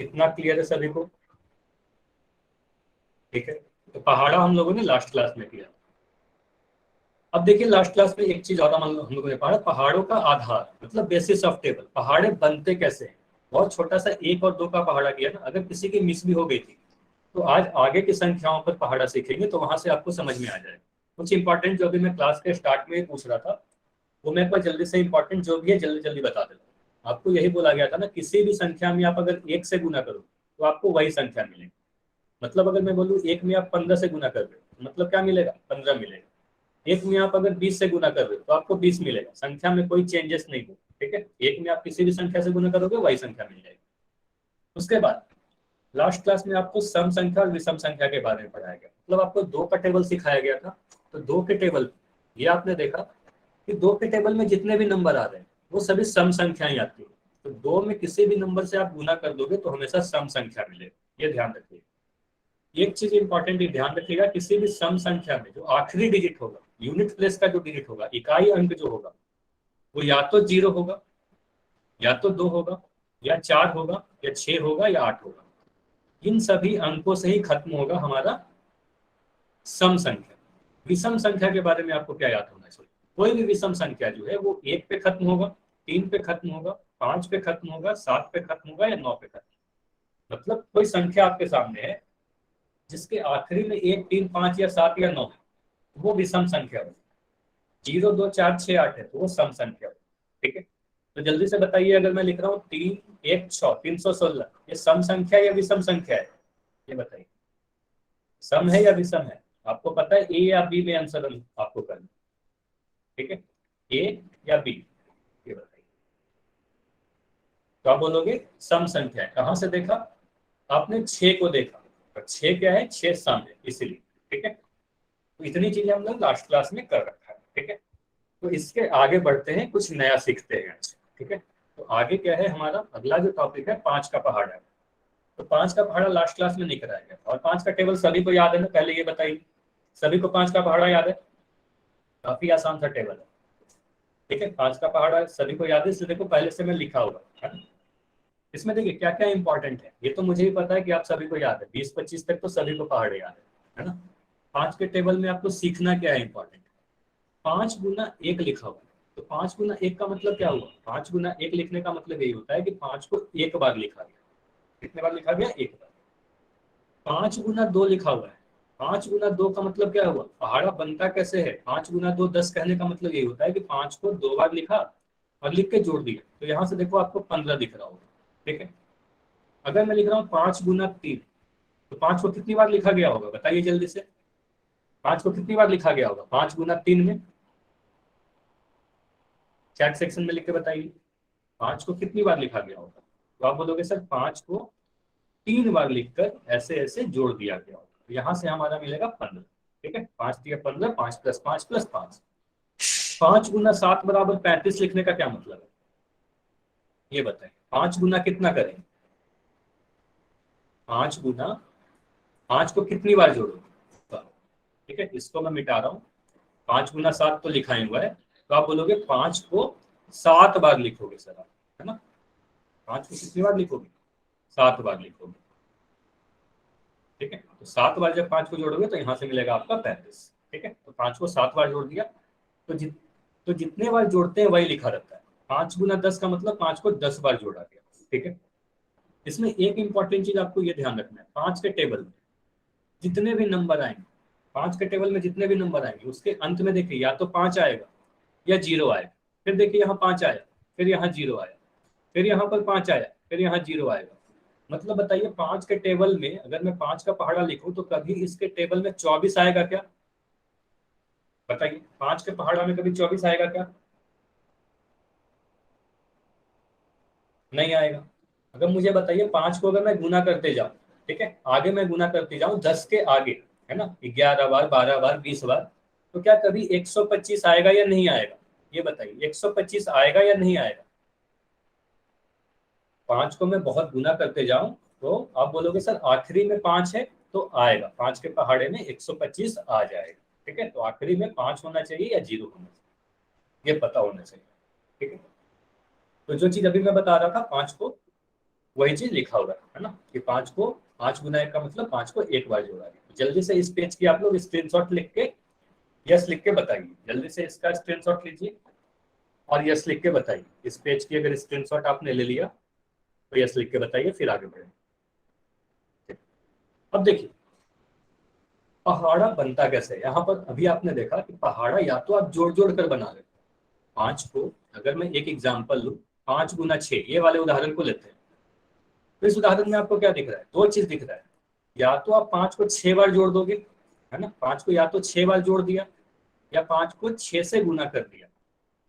इतना क्लियर है सभी को? ठीक है, तो पहाड़ा हम लोगों ने लास्ट क्लास में किया। अब देखिए लास्ट क्लास में एक चीज और हम लोगों ने पढ़ा, पहाड़ों का आधार मतलब बेसिस ऑफ टेबल, पहाड़े बनते कैसे हैं। बहुत छोटा सा 1 और 2 का पहाड़ा किया ना, अगर किसी की मिस भी हो गई थी तो आज आगे की संख्याओं पर पहाड़ा सीखेंगे तो वहां से आपको समझ में आ जाएगा। कुछ इंपॉर्टेंट जो अभी मैं क्लास के स्टार्ट में पूछ रहा था वो मैं एक बार जल्दी से इंपॉर्टेंट जो भी है जल्दी जल्दी बता देता हूँ। आपको यही बोला गया था ना, किसी भी संख्या में आप अगर 1 से गुना करो तो आपको वही संख्या मिलेगी। मतलब अगर मैं बोलूँ 1 में आप 15 से गुना कर रहे हो मतलब क्या मिलेगा, 15 मिलेगा। 1 में आप अगर 20 से गुना कर रहे हो तो आपको 20 मिलेगा, संख्या में कोई चेंजेस नहीं हो। ठीक है, 1 में आप किसी भी संख्या से गुना करोगे वही संख्या मिल जाएगी। उसके बाद लास्ट क्लास में आपको सम संख्या और विषम संख्या के बारे में पढ़ाया गया, मतलब आपको 2 का टेबल सिखाया गया था। तो 2 के टेबल ये आपने देखा कि 2 के टेबल में जितने भी नंबर आ रहे हैं वो सभी सम संख्याएं आती है। तो 2 में किसी भी नंबर से आप गुना कर दोगे तो हमेशा सम संख्या मिलेगी, ये ध्यान रखिए। एक चीज इंपॉर्टेंट ध्यान रखिएगा, किसी भी सम संख्या में जो आखिरी डिजिट होगा, यूनिट प्लेस का जो डिजिट होगा, इकाई अंक जो होगा, वो या तो 0 होगा, या तो 2 होगा, या 4 होगा, या 6 होगा, या 8 होगा। इन सभी अंकों से ही खत्म होगा हमारा सम संख्या। विषम संख्या के बारे में आपको क्या याद होना चाहिए, कोई भी विषम संख्या जो है वो 1 पे खत्म होगा, 3 पे खत्म होगा, 5 पे खत्म होगा, 7 पे खत्म होगा, या 9 पे खत्म। मतलब कोई संख्या आपके सामने है जिसके आखिरी में 1, 3, 5 या 7 या 9 है, वो विषम संख्या है। 0, 2, 4, 6, 8 है तो वो सम संख्या है। ठीक है, तो जल्दी से बताइए, अगर मैं लिख रहा हूँ 3, 1, 6, 316, ये सम संख्या या विषम संख्या है, ये बताइए। सम है या विषम है? आपको पता है ए या बी में आंसर आपको करना। ठीक है, ए या बी, ये बताइए। तो आप बोलोगे सम संख्या है। कहां से देखा आपने? 6 को देखा, और 6 क्या है, 6 सम है इसलिए। ठीक है, तो इतनी चीजें हम लोग लास्ट क्लास में कर रखा है। ठीक है, तो इसके आगे बढ़ते हैं, कुछ नया सीखते हैं। ठीक है, तो आगे क्या है हमारा अगला जो टॉपिक है, 5 का पहाड़ा। तो 5 का पहाड़ा लास्ट क्लास में नहीं कराया गया, और 5 का टेबल सभी को याद है ना, पहले ये बताइए। सभी को 5 का पहाड़ा याद है? काफी आसान सा टेबल है। ठीक है, 5 का पहाड़ा सभी को याद है, इसलिए देखो पहले से मैं लिखा हुआ है ना। इसमें देखिए क्या क्या इंपॉर्टेंट है, ये तो मुझे भी पता है कि आप सभी को याद है, 20-25 तक तो सभी को पहाड़े याद है ना। 5 के टेबल में आपको सीखना क्या है इंपॉर्टेंट, 5 गुना 1 लिखा हुआ है। तो 5 गुना 1 का मतलब क्या हुआ? 5 गुना 1 लिखने का मतलब यही होता है कि 5 को एक बार लिखा गया। कितने बार लिखा गया? एक बार। 5 गुना 2 लिखा हुआ है। 5 गुना 2 का मतलब क्या हुआ? पहाड़ा बनता कैसे है? 5 गुना 2 10 कहने का मतलब यही होता है कि 5 को 2 बार लिखा और लिख के जोड़ दिया। तो यहाँ से देखो आपको 15 दिख रहा होगा। ठीक है, अगर मैं लिख रहा हूँ 5 गुना 3, तो 5 को कितनी बार लिखा गया होगा बताइए जल्दी से? 5 को कितनी बार लिखा गया होगा 5 गुना 3 में? चैट सेक्शन में लिख के बताइए 5 को कितनी बार लिखा गया होगा। तो आप बोलोगे सर 5 को 3 बार लिखकर ऐसे ऐसे जोड़ दिया गया होगा, तो यहाँ से हमारा मिलेगा 15। ठीक है, 5 × 3 = 15, 5 + 5 + 5। 5 × 7 = 35 लिखने का क्या मतलब है, ये बताएं। 5 गुना कितना करें? 5 को कितनी बार जोड़ोगे? ठीक है, इसको मैं मिटा रहा हूँ। 5 × 7 तो लिखा ही हुआ है, तो आप बोलोगे 5 को 7 बार लिखोगे सर आप, है ना। 5 को कितनी बार लिखोगे? 7 बार लिखोगे। ठीक है, तो 7 बार जब 5 को जोड़ोगे तो यहाँ से मिलेगा आपका 35। ठीक है, तो 5 को 7 बार जोड़ दिया, तो तो जितने बार जोड़ते हैं वही लिखा रहता है। 5 × 10 का मतलब 5 को 10 बार जोड़ा गया। ठीक है, इसमें एक इंपॉर्टेंट चीज आपको ये ध्यान रखना है, 5 के टेबल में जितने भी नंबर आएंगे, 5 के टेबल में जितने भी नंबर आएंगे उसके अंत में देखिए या तो 5 आएगा या 0 आएगा। फिर देखिए यहाँ 5 आया, फिर यहाँ 0 आया, फिर यहाँ पर 5 आया, फिर यहाँ 0 आएगा। मतलब बताइए 5 के टेबल में अगर मैं 5 का पहाड़ा लिखूं तो कभी इसके टेबल में 24 आएगा क्या? बताइए, 5 के पहाड़ा में कभी 24 आएगा क्या? नहीं आएगा। अगर मुझे बताइए 5 को अगर मैं गुना करते जाऊं, ठीक है, आगे मैं गुना करते जाऊं 10 के आगे, है ना, 11 बार, 12 बार, 20 बार, तो क्या कभी 125 आएगा या नहीं आएगा? ये बताइए, 125 आएगा या नहीं आएगा? 5 को मैं बहुत गुना करते जाऊं तो आप बोलोगे सर आखिरी में 5 है तो आएगा, 5 के पहाड़े में 125 आ जाएगा। ठीक है, तो आखिरी में 5 होना चाहिए या 0 होना चाहिए, ये पता होना चाहिए। ठीक है, तो जो चीज अभी मैं बता रहा था 5 को वही चीज लिखा होगा, है ना, कि 5 को 5 गुना 1 का मतलब 5 को एक बार जोड़ा गया। जल्दी से इस पेज की आप लोग स्क्रीनशॉट लिख के यस लिख के बताइए, जल्दी से इसका स्क्रीनशॉट लीजिए और यस लिख के बताइए। इस पेज की अगर स्क्रीनशॉट आपने ले लिया तो यस लिख के बताइए, फिर आगे बढ़े। अब देखिए पहाड़ा बनता कैसे है। यहाँ पर अभी आपने देखा कि पहाड़ा या तो आप जोड़ जोड़ कर बना रहे, 5 को, अगर मैं एक एग्जाम्पल लूँ 5 गुना 6, ये वाले उदाहरण को लेते हैं, तो इस उदाहरण में आपको क्या दिख रहा है, दो चीज दिख रहा है। या तो आप 5 को 6 बार जोड़ दोगे, है ना, 5 को या तो 6 बार जोड़ दिया या 5 को 6 से गुना कर दिया।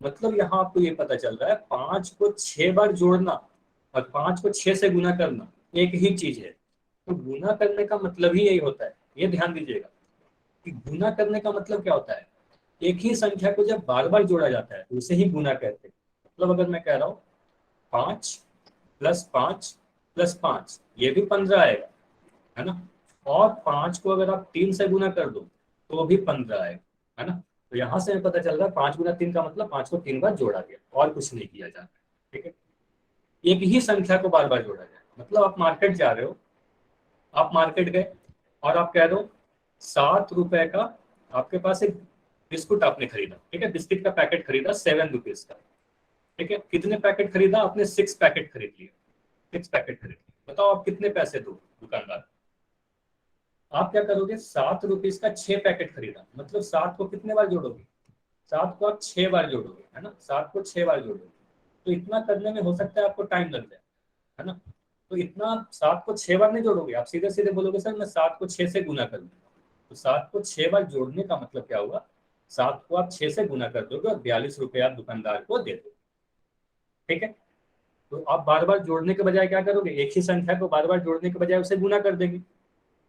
मतलब यहाँ आपको ये पता चल रहा है 5 को 6 बार जोड़ना और 5 को 6 से गुना करना एक ही चीज है। तो गुना करने का मतलब ही यही होता है, ये ध्यान दीजिएगा कि गुना करने का मतलब क्या होता है, एक ही संख्या को जब बार बार जोड़ा जाता है तो उसे ही गुना कहते हैं। मतलब अगर मैं कह रहा हूँ 5 + 5 + 5, ये भी 15 आएगा, है ना, और 5 को अगर आप 3 से गुना कर दो तो भी 15 आएगा, है ना। तो यहाँ से पता चल रहा है 5 गुना 3 का मतलब 5 को 3 बार जोड़ा गया और कुछ नहीं किया जाता, ठीक है। एक ही संख्या को बार बार जोड़ा जाए। मतलब आप मार्केट जा रहे हो, आप मार्केट गए और आप कह दो 7 रुपए का, आपके पास एक बिस्कुट आपने खरीदा, ठीक है, बिस्किट का पैकेट खरीदा 7 रुपीज का, ठीक है। कितने पैकेट खरीदा आपने, 6 पैकेट खरीद लिए, 6 पैकेट खरीद लिए। बताओ आप कितने पैसे दो दुकानदार। आप क्या करोगे, 7 रुपीज का 6 पैकेट खरीदा, मतलब 7 को कितने बार जोड़ोगे, 7 को आप 6 बार जोड़ोगे, है ना, 7 को 6 बार जोड़ोगे। तो इतना करने में हो सकता है आपको टाइम लग जाए, है ना। तो इतना 7 को 6 बार नहीं जोड़ोगे, आप सीधे सीधे बोलोगे सर मैं 7 को 6 से गुना कर दूंगा। तो 7 को 6 बार जोड़ने का मतलब क्या हुआ, 7 को आप 6 से गुना कर दोगे और 42 रुपये आप दुकानदार को दे दोगे, ठीक है। तो आप बार बार जोड़ने के बजाय क्या करोगे, एक ही संख्या को बार बार जोड़ने के बजाय उसे गुना कर देंगे।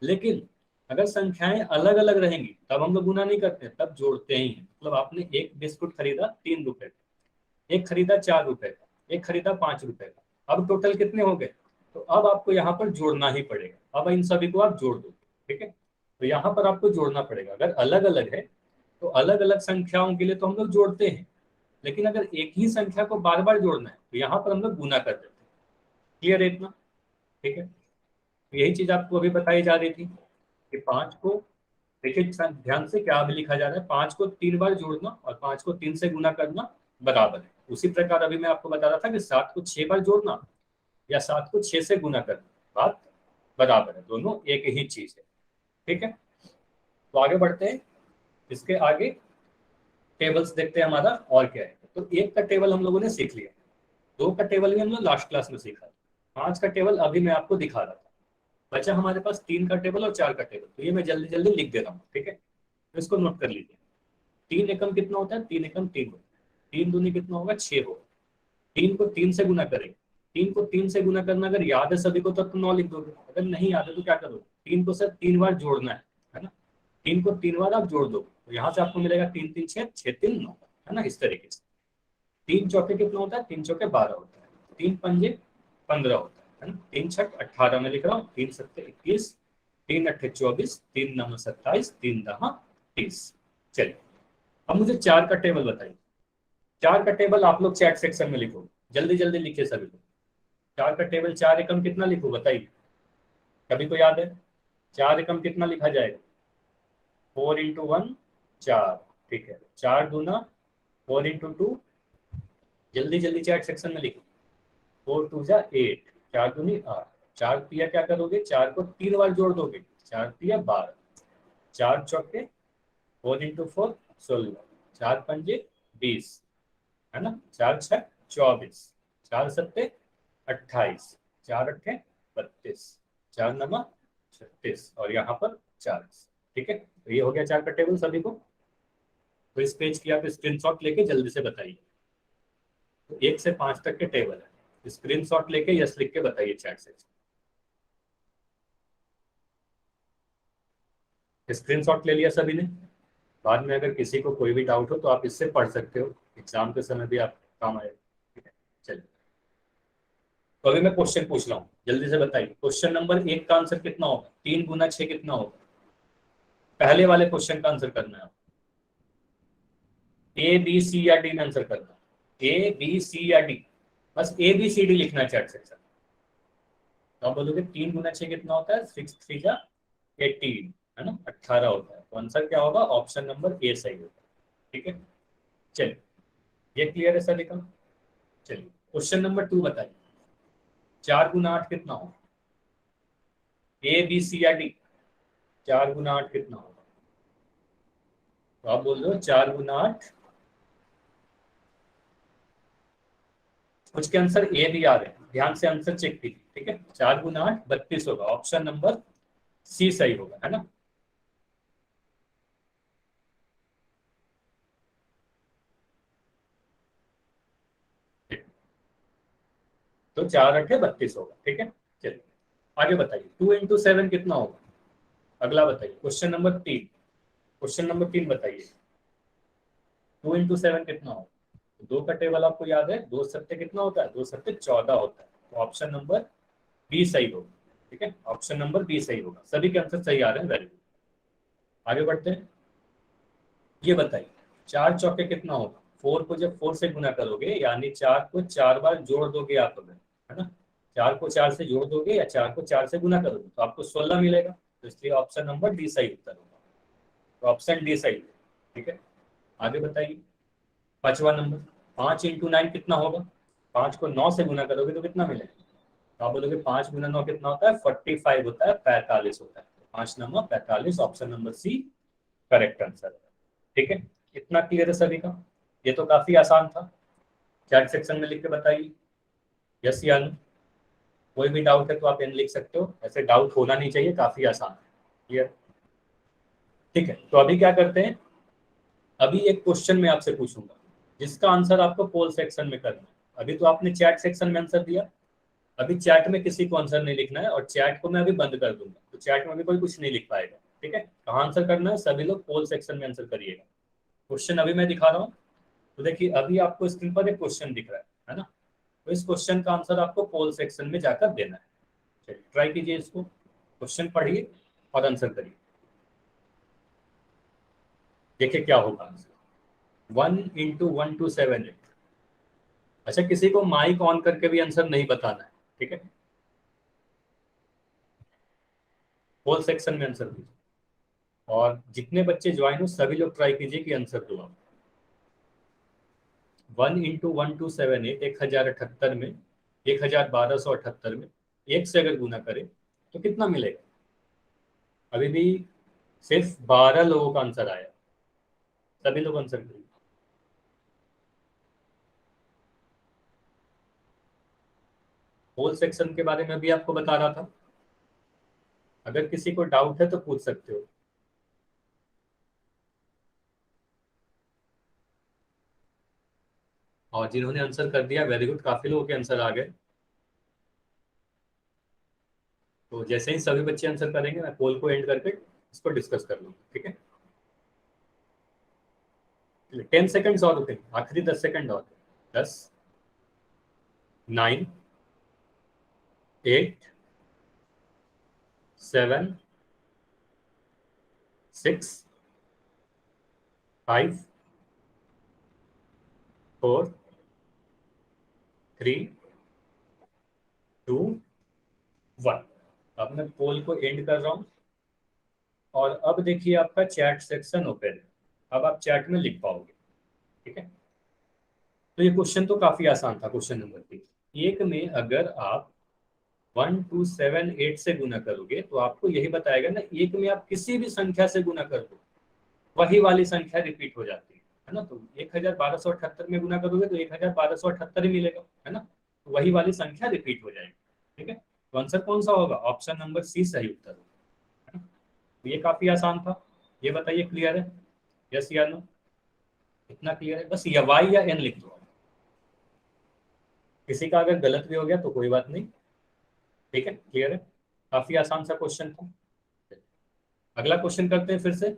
लेकिन अगर संख्याएं अलग अलग रहेंगी तब हम लोग गुना नहीं करते, तब जोड़ते ही हैं। मतलब आपने एक बिस्कुट खरीदा 3 रुपए का, एक खरीदा 4 रुपए का, एक खरीदा 5 रुपए का, अब टोटल कितने हो गए। तो अब आपको यहाँ पर जोड़ना ही पड़ेगा, अब इन सभी को आप जोड़ दो, ठीक है। तो यहाँ पर आपको जोड़ना पड़ेगा। अगर अलग अलग है तो अलग अलग संख्याओं के लिए तो हम लोग जोड़ते हैं, लेकिन अगर एक ही संख्या को बार बार जोड़ना है तो यहाँ पर हम लोग गुना कर देते हैं। क्लियर है इतना, ठीक है। तो यही चीज आपको अभी बताई जा रही थी कि 5 को, देखिए ध्यान से क्या अभी लिखा जा रहा है, 5 को 3 बार जोड़ना और 5 को 3 से गुना करना बराबर है। उसी प्रकार अभी मैं आपको बता रहा था कि 7 को 6 बार जोड़ना या 7 को 6 से गुना करना, बात बराबर है, दोनों एक ही चीज है, ठीक है। तो आगे बढ़ते हैं, इसके आगे टेबल्स देखते हैं हमारा और क्या है। तो 1 का टेबल हम लोगों ने सीख लिया, 2 का टेबल भी हम लोग लास्ट क्लास में सीखा, 5 का टेबल अभी मैं आपको दिखा रहा था। बचा हमारे पास 3 का टेबल और 4 का टेबल, तो ये मैं जल्दी जल्दी लिख दे रहा हूँ, ठीक है, तो इसको नोट कर लीजिए। 3 एकम कितना होता है, 3 एकम 3 होता है, 3 दूनी कितना होगा, 6 होगा। 3 को 3 से गुना करेंगे, 3 को 3 से गुना करना अगर याद है सभी को तब तो 9 लिख दोगे, अगर नहीं याद है तो क्या करोगे, 3 को सिर्फ 3 बार जोड़ना है ना, 3 को 3 बार आप जोड़ दो तो यहाँ से आपको मिलेगा 3 3 6, 6 3 9, है ना, इस तरीके से। 3 चौके कितना होता है, 3 चौके 12 होता है, 3 पंजे 15 होता है ना, 3 छठ 18 में लिख रहा हूँ, 3 सत्ते 21, 3 अट्ठे 24, 3 नौ 27, 3 दहा 30। चलिए अब मुझे 4 का टेबल बताइए। 4 का टेबल आप लोग चैट सेक्शन में लिखो, जल्दी जल्दी लिखिए सभी लोग। 4 का टेबल, 4 एकम कितना लिखो बताइए, सभी को याद है 4 एकम कितना लिखा जाएगा, 4 इंटू 1 4, ठीक है, 4 दूना 4 इंटू 2, जल्दी जल्दी चैट सेक्शन में लिखो, 4 2 जा 8, 4 दूनी 8, 4 तिया क्या करोगे, 4 को 3 बार जोड़ दोगे, 4 तिया 12, 4 चौके 4 इंटू 4 16, 4 पंजे 20, है ना, 4 छः 24, 4 सत्ते 28, 4 अट्ठे 32, 4 नमा 36 और यहाँ पर 40, ठीक है। तो ये हो गया 4 का टेबल सभी को। तो इस पेज की आप स्क्रीनशॉट लेके जल्दी से बताइए। तो 1 से 5 तक के टेबल है, स्क्रीनशॉट लेके यस लिख के बताइए चैट से। स्क्रीनशॉट ले लिया सभी ने। बाद में अगर किसी को कोई भी डाउट हो तो आप इससे पढ़ सकते हो, एग्जाम के समय भी आप काम आएगा, ठीक है। चलिए तो अभी मैं क्वेश्चन पूछ रहा हूँ, जल्दी से बताइए। क्वेश्चन नंबर 1 का आंसर कितना होगा, 3 गुना 6 कितना होगा। पहले वाले क्वेश्चन का आंसर करना है, ए बी सी या डी में आंसर करना है, ए बी सी या डी, बस ए बी सी डी लिखना है चैट सेक्शन। तो आप बोलोगे 3 × 6 कितना होता है, 6 3 जा 18, है ना, 18 होता है। तो आंसर क्या होगा, ऑप्शन नंबर ए सही होगा। ठीक है, चलिए ये क्लियर है सभी का। चलिए क्वेश्चन नंबर 2 बताइए, 4 × 8 कितना होगा, ए बी सी या डी। 4 × 8 कितना होगा, तो आप बोल रहे हो 4 × 8, कुछ के आंसर ए भी आ रहे हैं, ध्यान से आंसर चेक कीजिए। ठीक है, 4 × 8 32 होगा, ऑप्शन नंबर सी सही होगा, है ना। तो 4 × 8 = 32 होगा। ठीक है, चलिए आगे बताइए, 2 × 7 कितना होगा। अगला बताइए क्वेश्चन नंबर 3, क्वेश्चन नंबर 3 बताइए, 2 × 7 कितना होगा। दो का टेबल आपको याद है, 2 सत्ते कितना होता है, 2 सत्ते 14 होता है। तो ऑप्शन नंबर बी सही होगा। ठीक है, ऑप्शन नंबर बी सही होगा, सभी के आंसर सही आ रहे हैं, वेरी गुड। आगे बढ़ते हैं, ये बताइए 4 × 4 कितना होगा। 4 को जब 4 से गुना करोगे, यानी 4 को 4 बार जोड़ दोगे आप लोग, है ना, 4 को 4 से जोड़ दोगे या 4 को 4 से गुना करोगे तो आपको 16 मिलेगा। तो इसलिए ऑप्शन नंबर डी सही उत्तर होगा। तो ऑप्शन डी सही है। ठीक है, आगे बताइए 5वां नंबर, 5 × 9 कितना होगा। 5 को 9 से गुना करोगे तो कितना मिलेगा, तो आप बोलोगे 5 × 9 कितना होता है, 45 होता है, 45 होता है। 5 × 9 = 45, option number C correct answer है। ठीक है, इतना क्लियर है सभी का। ये तो काफी आसान था, चैट सेक्शन में लिख के बताइए यस या नो। कोई भी डाउट है तो आप एन लिख सकते हो, ऐसे डाउट होना नहीं चाहिए, काफी आसान है। क्लियर, ठीक है। तो अभी क्या करते हैं, अभी एक क्वेश्चन मैं आपसे पूछूंगा जिसका आंसर आपको पोल सेक्शन में करना है। अभी तो आपने चैट सेक्शन में आंसर दिया, अभी चैट में किसी को आंसर नहीं लिखना है, और चैट को मैं अभी बंद कर दूंगा, तो चैट में अभी कोई कुछ नहीं लिख पाएगा। ठीक है, कहाँ आंसर करना है, सभी लोग पोल सेक्शन में आंसर करिएगा। क्वेश्चन अभी मैं दिखा रहा हूँ, तो देखिए अभी आपको स्क्रीन पर एक क्वेश्चन दिख रहा है ना। तो इस क्वेश्चन का आंसर आपको पोल सेक्शन में जाकर देना है। चलिए ट्राई कीजिए, इसको क्वेश्चन पढ़िए और आंसर करिए, देखिए क्या होगा आंसर। 1 × 1 × 7 8। अच्छा, किसी को माइक ऑन करके भी आंसर नहीं बताना है, ठीक है। पोल सेक्शन में आंसर दीजिए, और जितने बच्चे ज्वाइन हो सभी लोग ट्राई कीजिए कि आंसर दो आप। 1 × 1 × 7 8, 1078 में 1278 में एक से अगर गुना करें तो कितना मिलेगा। अभी भी सिर्फ 12 लोगों का आंसर आया, सभी लोग आंसर करिए। होल सेक्शन के बारे में भी आपको बता रहा था, अगर किसी को डाउट है तो पूछ सकते हो। और जिन्होंने आंसर कर दिया वेरी गुड, काफी लोगों के आंसर आ गए। तो जैसे ही सभी बच्चे आंसर करेंगे मैं पोल को एंड करके इसको डिस्कस कर लूंगा, ठीक है। 10 सेकंड्स और रुके, आखिरी 10 सेकंड और। 10 9 8 7 6 5 4 3 2 1। अब मैं पोल को एंड कर रहा हूं, और अब देखिए आपका चैट सेक्शन ओपन है, अब आप चैट में लिख पाओगे, ठीक है। तो ये क्वेश्चन तो काफी आसान था, क्वेश्चन नंबर 3। एक में अगर आप 1 2 7 8 से गुना करोगे तो आपको यही बताएगा ना, एक में आप किसी भी संख्या से गुना कर दो वही वाली संख्या रिपीट हो जाती है ना। तो 1278 में गुना करोगे तो 1278 ही मिलेगा, है ना, तो वही वाली संख्या रिपीट हो जाएगी। ठीक है, तो आंसर कौन सा होगा, ऑप्शन नंबर सी सही उत्तर होगा, है ना। तो ये काफी आसान था, ये बताइए क्लियर है, यस या नो। इतना क्लियर है, बस या वाई या एन लिख दो। किसी का अगर गलत भी हो गया तो कोई बात नहीं, ठीक है, क्लियर है। काफी आसान सा क्वेश्चन था। अगला क्वेश्चन करते हैं फिर से,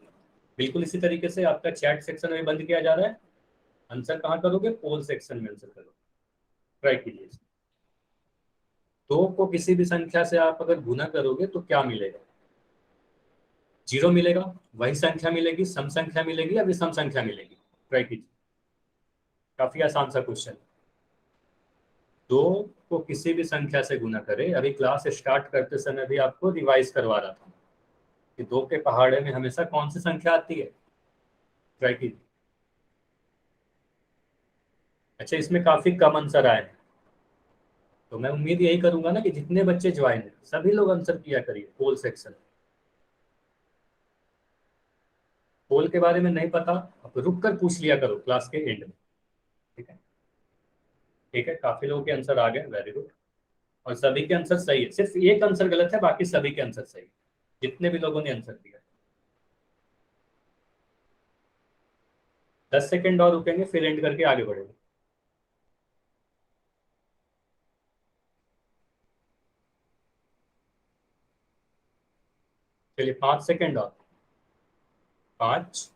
बिल्कुल इसी तरीके से। आपका चैट सेक्शन में बंद किया जा रहा है, आंसर कहाँ करोगे, पोल सेक्शन में आंसर करोगे। ट्राई कीजिए। दो को किसी भी संख्या से आप अगर गुना करोगे तो क्या मिलेगा, 0 मिलेगा, वही संख्या मिलेगी, सम संख्या मिलेगी या विषम संख्या मिलेगी। ट्राई कीजिए, काफी आसान सा क्वेश्चन। दो को किसी भी संख्या से गुना करे। अभी क्लास स्टार्ट करते समय भी आपको रिवाइज करवा रहा था कि दो के पहाड़े में हमेशा कौन सी संख्या आती है, ट्राई कीजिए। अच्छा, इसमें काफी कम आंसर आए हैं, तो मैं उम्मीद यही करूंगा ना कि जितने बच्चे ज्वाइन है सभी लोग आंसर किया करिए पोल सेक्शन। पोल के बारे में नहीं पता अब रुक कर पूछ लिया करो क्लास के एंड में, ठीक है। ठीक है, काफी लोगों के आंसर आ गए, वेरी गुड। और सभी के आंसर सही है, सिर्फ एक आंसर गलत है, बाकी सभी के आंसर सही है, जितने भी लोगों ने आंसर दिया। 10 सेकेंड और रुकेंगे, फिर एंड करके आगे बढ़ेंगे। चलिए 5 सेकेंड और। 5,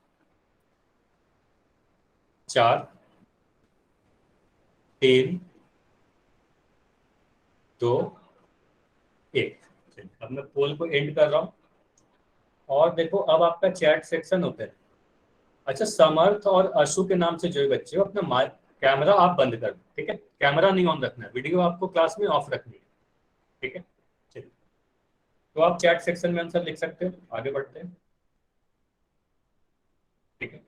4, 3, 2, 1। अब मैं पोल को एंड कर रहा हूँ और देखो अब आपका चैट सेक्शन ओपन है। अच्छा, समर्थ और अशु के नाम से जो बच्चे हो अपना माइक कैमरा आप बंद कर दो, ठीक है। कैमरा नहीं ऑन रखना है, वीडियो आपको क्लास में ऑफ रखनी है, ठीक है। चलिए, तो आप चैट सेक्शन में आंसर लिख सकते हो, आगे बढ़ते हैं, ठीक है।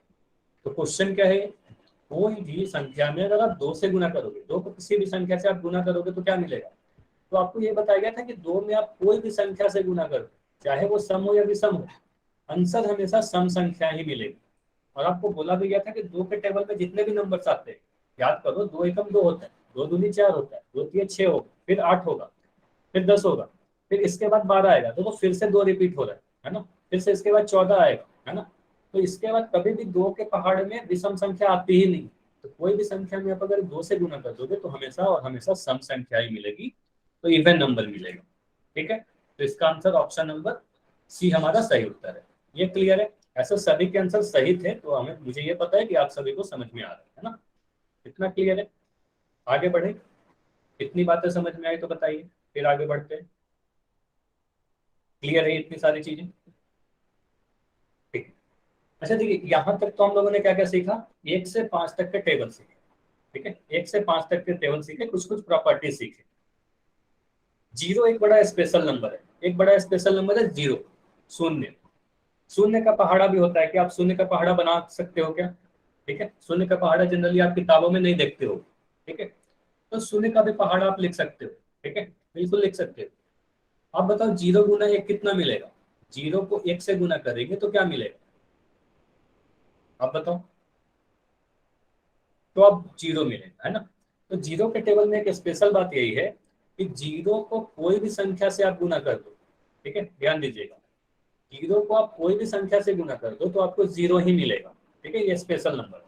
तो क्वेश्चन क्या है, कोई भी संख्या में अगर आप दो से गुना करोगे, दो को किसी भी संख्या से आप गुना करोगे तो क्या मिलेगा। तो आपको ये बताया गया था कि दो में आप कोई भी संख्या से गुना करो, चाहे वो सम हो या विषम हो, आंसर हमेशा सम संख्या ही मिलेगी। और आपको बोला भी गया था कि दो के टेबल में जितने भी नंबर्स आते हैं, याद करो, दो एकम दो होता है, दो दूनी चार होता है, दो तीन छह होगा, फिर 8 होगा, फिर 10 होगा, फिर इसके बाद 12 आएगा, तो वो फिर से दो रिपीट हो रहा है ना। फिर से इसके बाद 14 आएगा, है ना। तो इसके बाद कभी भी दो के पहाड़ में विषम संख्या आती ही नहीं। तो कोई भी संख्या में आप अगर दो से गुना कर दोगे तो हमेशा और हमेशा सम संख्या ही मिलेगी, तो इवन नंबर मिलेगा, ठीक है। तो इसका आंसर ऑप्शन नंबर सी हमारा सही उत्तर है। ये क्लियर है। ऐसे सभी के आंसर सही थे, तो हमें मुझे ये पता है कि आप सभी को समझ में आ रहा है ना। इतना क्लियर है, आगे बढ़े। इतनी बातें समझ में आई तो बताइए, फिर आगे बढ़ते हैं। क्लियर है इतनी सारी चीजें, ठीक है। अच्छा देखिए, यहाँ तक तो हम लोगों ने क्या क्या सीखा, 1 से 5 तक के टेबल सीखे, ठीक है। 1 से 5 तक के टेबल सीखे, कुछ कुछ प्रॉपर्टी सीखे। जीरो एक बड़ा स्पेशल नंबर है, एक बड़ा स्पेशल नंबर है जीरो, शून्य। शून्य का पहाड़ा भी होता है कि आप शून्य का पहाड़ा बना सकते हो क्या, ठीक है। शून्य का पहाड़ा जनरली आप किताबों में नहीं देखते हो, ठीक है। तो शून्य का भी पहाड़ा आप लिख सकते हो, ठीक है, बिल्कुल लिख सकते हो। आप बताओ जीरो गुना एक कितना मिलेगा, जीरो को एक से गुना करेंगे तो क्या मिलेगा, आप बताओ। तो अब जीरो मिलेगा, है ना। तो जीरो के टेबल में एक स्पेशल बात यही है कि जीरो को कोई भी संख्या से आप गुना कर दो, ठीक है, ध्यान दीजिएगा। जीरो को आप कोई भी संख्या से गुना कर दो तो आपको जीरो ही मिलेगा, ठीक है, ये स्पेशल नंबर।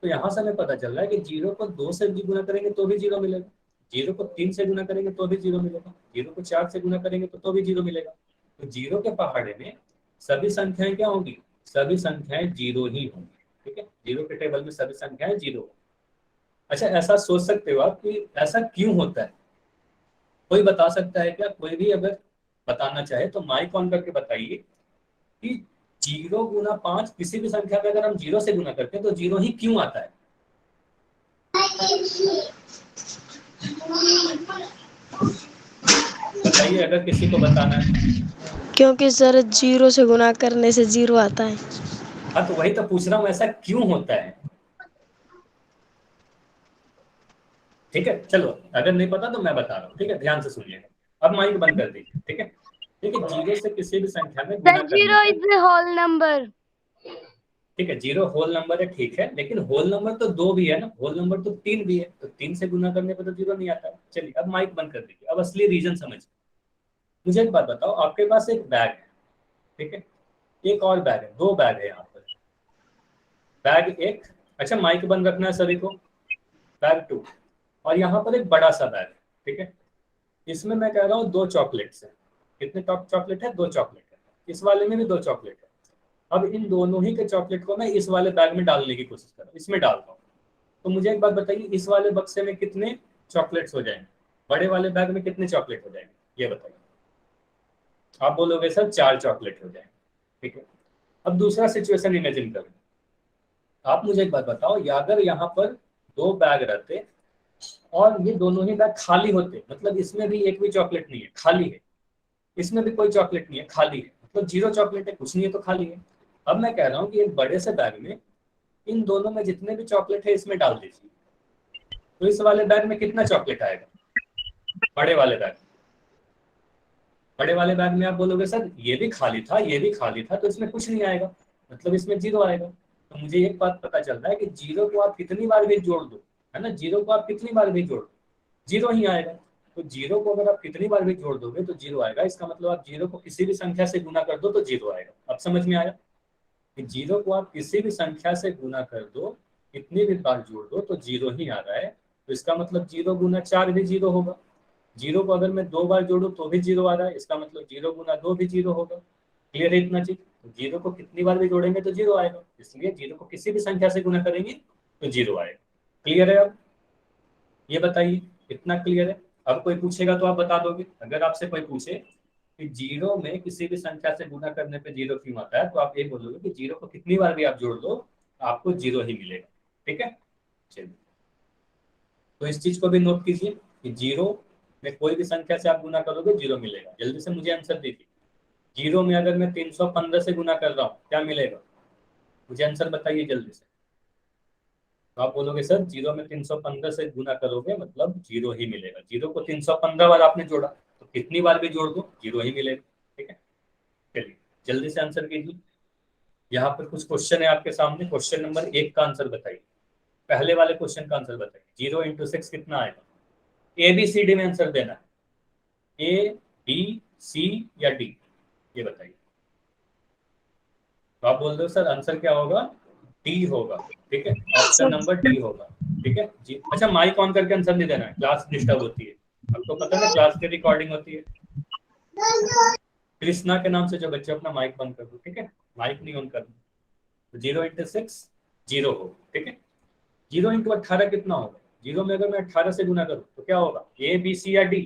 तो यहाँ से हमें पता चल रहा है कि जीरो को दो से भी गुना करेंगे तो भी जीरो मिलेगा, जीरो को तीन से गुना करेंगे तो भी जीरो मिलेगा, जीरो को चार से गुना करेंगे तो भी जीरो मिलेगा। तो जीरो के पहाड़े में सभी संख्याएं क्या होंगी, सभी संख्याएं जीरो ही होंगी, ठीक है। जीरो के टेबल में सभी संख्याएं जीरो। अच्छा, ऐसा सोच सकते हो आप कि ऐसा क्यों होता है, कोई बता सकता है क्या, कोई भी अगर बताना चाहे तो माइक ऑन करके बताइए कि 0 गुना 5 किसी भी संख्या में अगर हम जीरो से गुना करते हैं तो जीरो ही क्यों आता है। बताइए अगर किसी को बताना है। क्योंकि सर जीरो से गुना करने से जीरो आता है। हाँ, तो वही तो पूछ रहा हूँ, ऐसा क्यों होता है, ठीक है। चलो, अगर नहीं पता तो मैं बता रहा हूँ, ठीक है, ध्यान से सुनिएगा। अब माइक बंद कर दीजिए, ठीक है। देखिए, जीरो से किसी भी संख्या में गुना Sir, करने zero पे, is the whole number. ठीक है, जीरो होल नंबर है, ठीक है, लेकिन होल नंबर तो दो भी है ना, होल नंबर तो तीन भी है, तो तीन से गुना करने पे तो जीरो नहीं आता है। चलिए, अब माइक बंद कर दीजिए, अब असली रीजन समझिए। मुझे एक बात बताओ, आपके पास एक बैग है, ठीक है, एक और बैग है, दो बैग है यहाँ पर। बैग एक, अच्छा माइक बंद रखना है सभी को। बैग टू, और यहाँ पर एक बड़ा सा बैग है, ठीक है। इसमें मैं कह रहा हूँ दो चॉकलेट्स है। कितने चॉकलेट है, दो चॉकलेट है। इस वाले में भी दो चॉकलेट है। अब इन दोनों ही के चॉकलेट को मैं इस वाले बैग में डालने की कोशिश कर रहा हूँ, इसमें डालता हूँ। तो मुझे एक बात बताइए, इस वाले बक्से में कितने चॉकलेट्स हो जाएंगे, बड़े वाले बैग में कितने चॉकलेट हो जाएंगे, ये बताइए। आप बोलोगे सर 4 चॉकलेट हो जाएंगे, ठीक है। अब दूसरा सिचुएशन इमेजिन करें। आप मुझे एक बात बताओ, या अगर यहाँ पर दो बैग रहते और ये दोनों ही बैग खाली होते, मतलब इसमें भी एक भी चॉकलेट नहीं है, खाली है, इसमें भी कोई चॉकलेट नहीं है, खाली है, मतलब 0 चॉकलेट है, कुछ नहीं है तो खाली है। अब मैं कह रहा हूँ कि एक बड़े से बैग में इन दोनों में जितने भी चॉकलेट है इसमें डाल दीजिए, तो इस वाले बैग में कितना चॉकलेट आएगा, बड़े वाले बैग, बड़े वाले बैग में आप बोलोगे सर ये भी खाली था, ये भी खाली था, तो इसमें कुछ नहीं आएगा, मतलब इसमें 0 आएगा। तो मुझे एक बात पता चल रहा है कि 0 को आप कितनी बार भी जोड़ दो, है ना, 0 को आप कितनी बार भी जोड़ दो 0 ही आएगा। तो 0 को अगर आप कितनी बार भी जोड़ दोगे तो 0 आएगा, इसका मतलब आप 0 को किसी भी संख्या से गुना कर दो तो 0 आएगा। अब समझ में आया कि 0 को आप किसी भी संख्या से गुना कर दो, कितनी भी बार जोड़ दो तो 0 ही आ रहा है। तो इसका मतलब 0 गुना 4 भी 0 होगा। 0 को अगर मैं 2 बार जोड़ू तो भी 0 आ रहा है, इसका मतलब 0 गुना 2 भी 0 होगा। क्लियर है इतना चीज? तो 0 को कितनी बार भी जोड़ेंगे तो 0 आएगा, इसलिए 0 को किसी भी संख्या से गुना करेंगे तो 0 आएगा। क्लियर है? अब ये बताइए, इतना क्लियर है? अब कोई पूछेगा तो आप बता दोगे? अगर आपसे कोई पूछे कि 0 में किसी भी संख्या से गुना करने पे 0 क्यों आता है, तो आप ये बोलोगे कि 0 को कितनी बार भी आप जोड़ दो आपको 0 ही मिलेगा। ठीक है, चलिए, तो इस चीज को भी नोट कीजिए कि 0 में कोई भी संख्या से आप गुना करोगे 0 मिलेगा। जल्दी से मुझे आंसर दीजिए, 0 में अगर मैं 315 से गुना कर रहा हूँ क्या मिलेगा? मुझे आंसर बताइए जल्दी से। तो आप बोलोगे सर 0 में 315 से गुना करोगे मतलब 0 ही मिलेगा। 0 को 315 बार आपने जोड़ा तो कितनी बार भी जोड़ दो 0 ही मिलेगा। ठीक है, चलिए जल्दी से आंसर कीजिए। यहाँ पर कुछ क्वेश्चन है आपके सामने। क्वेश्चन नंबर 1 का आंसर बताइए, पहले वाले क्वेश्चन का आंसर बताइए। 0 इंटू 6 कितना आएगा? ABCD में आंसर देना है, A B C या D, ये बताइए। तो आप बोल दो सर आंसर क्या होगा? डी होगा। ठीक है, ऑप्शन नंबर डी होगा। ठीक है जी। अच्छा, माइक ऑन करके आंसर नहीं देना है, क्लास डिस्टर्ब होती है। आपको पता है ना क्लास की रिकॉर्डिंग होती है। कृष्णा के नाम से जो बच्चे अपना माइक बंद कर दो। ठीक है, माइक नहीं ऑन करना। तो 0 इंटू 6 0 हो। ठीक है, 0 इंटू 18 कितना होगा? 0 में अगर मैं 18 से गुना करूँ तो क्या होगा? ABC या डी?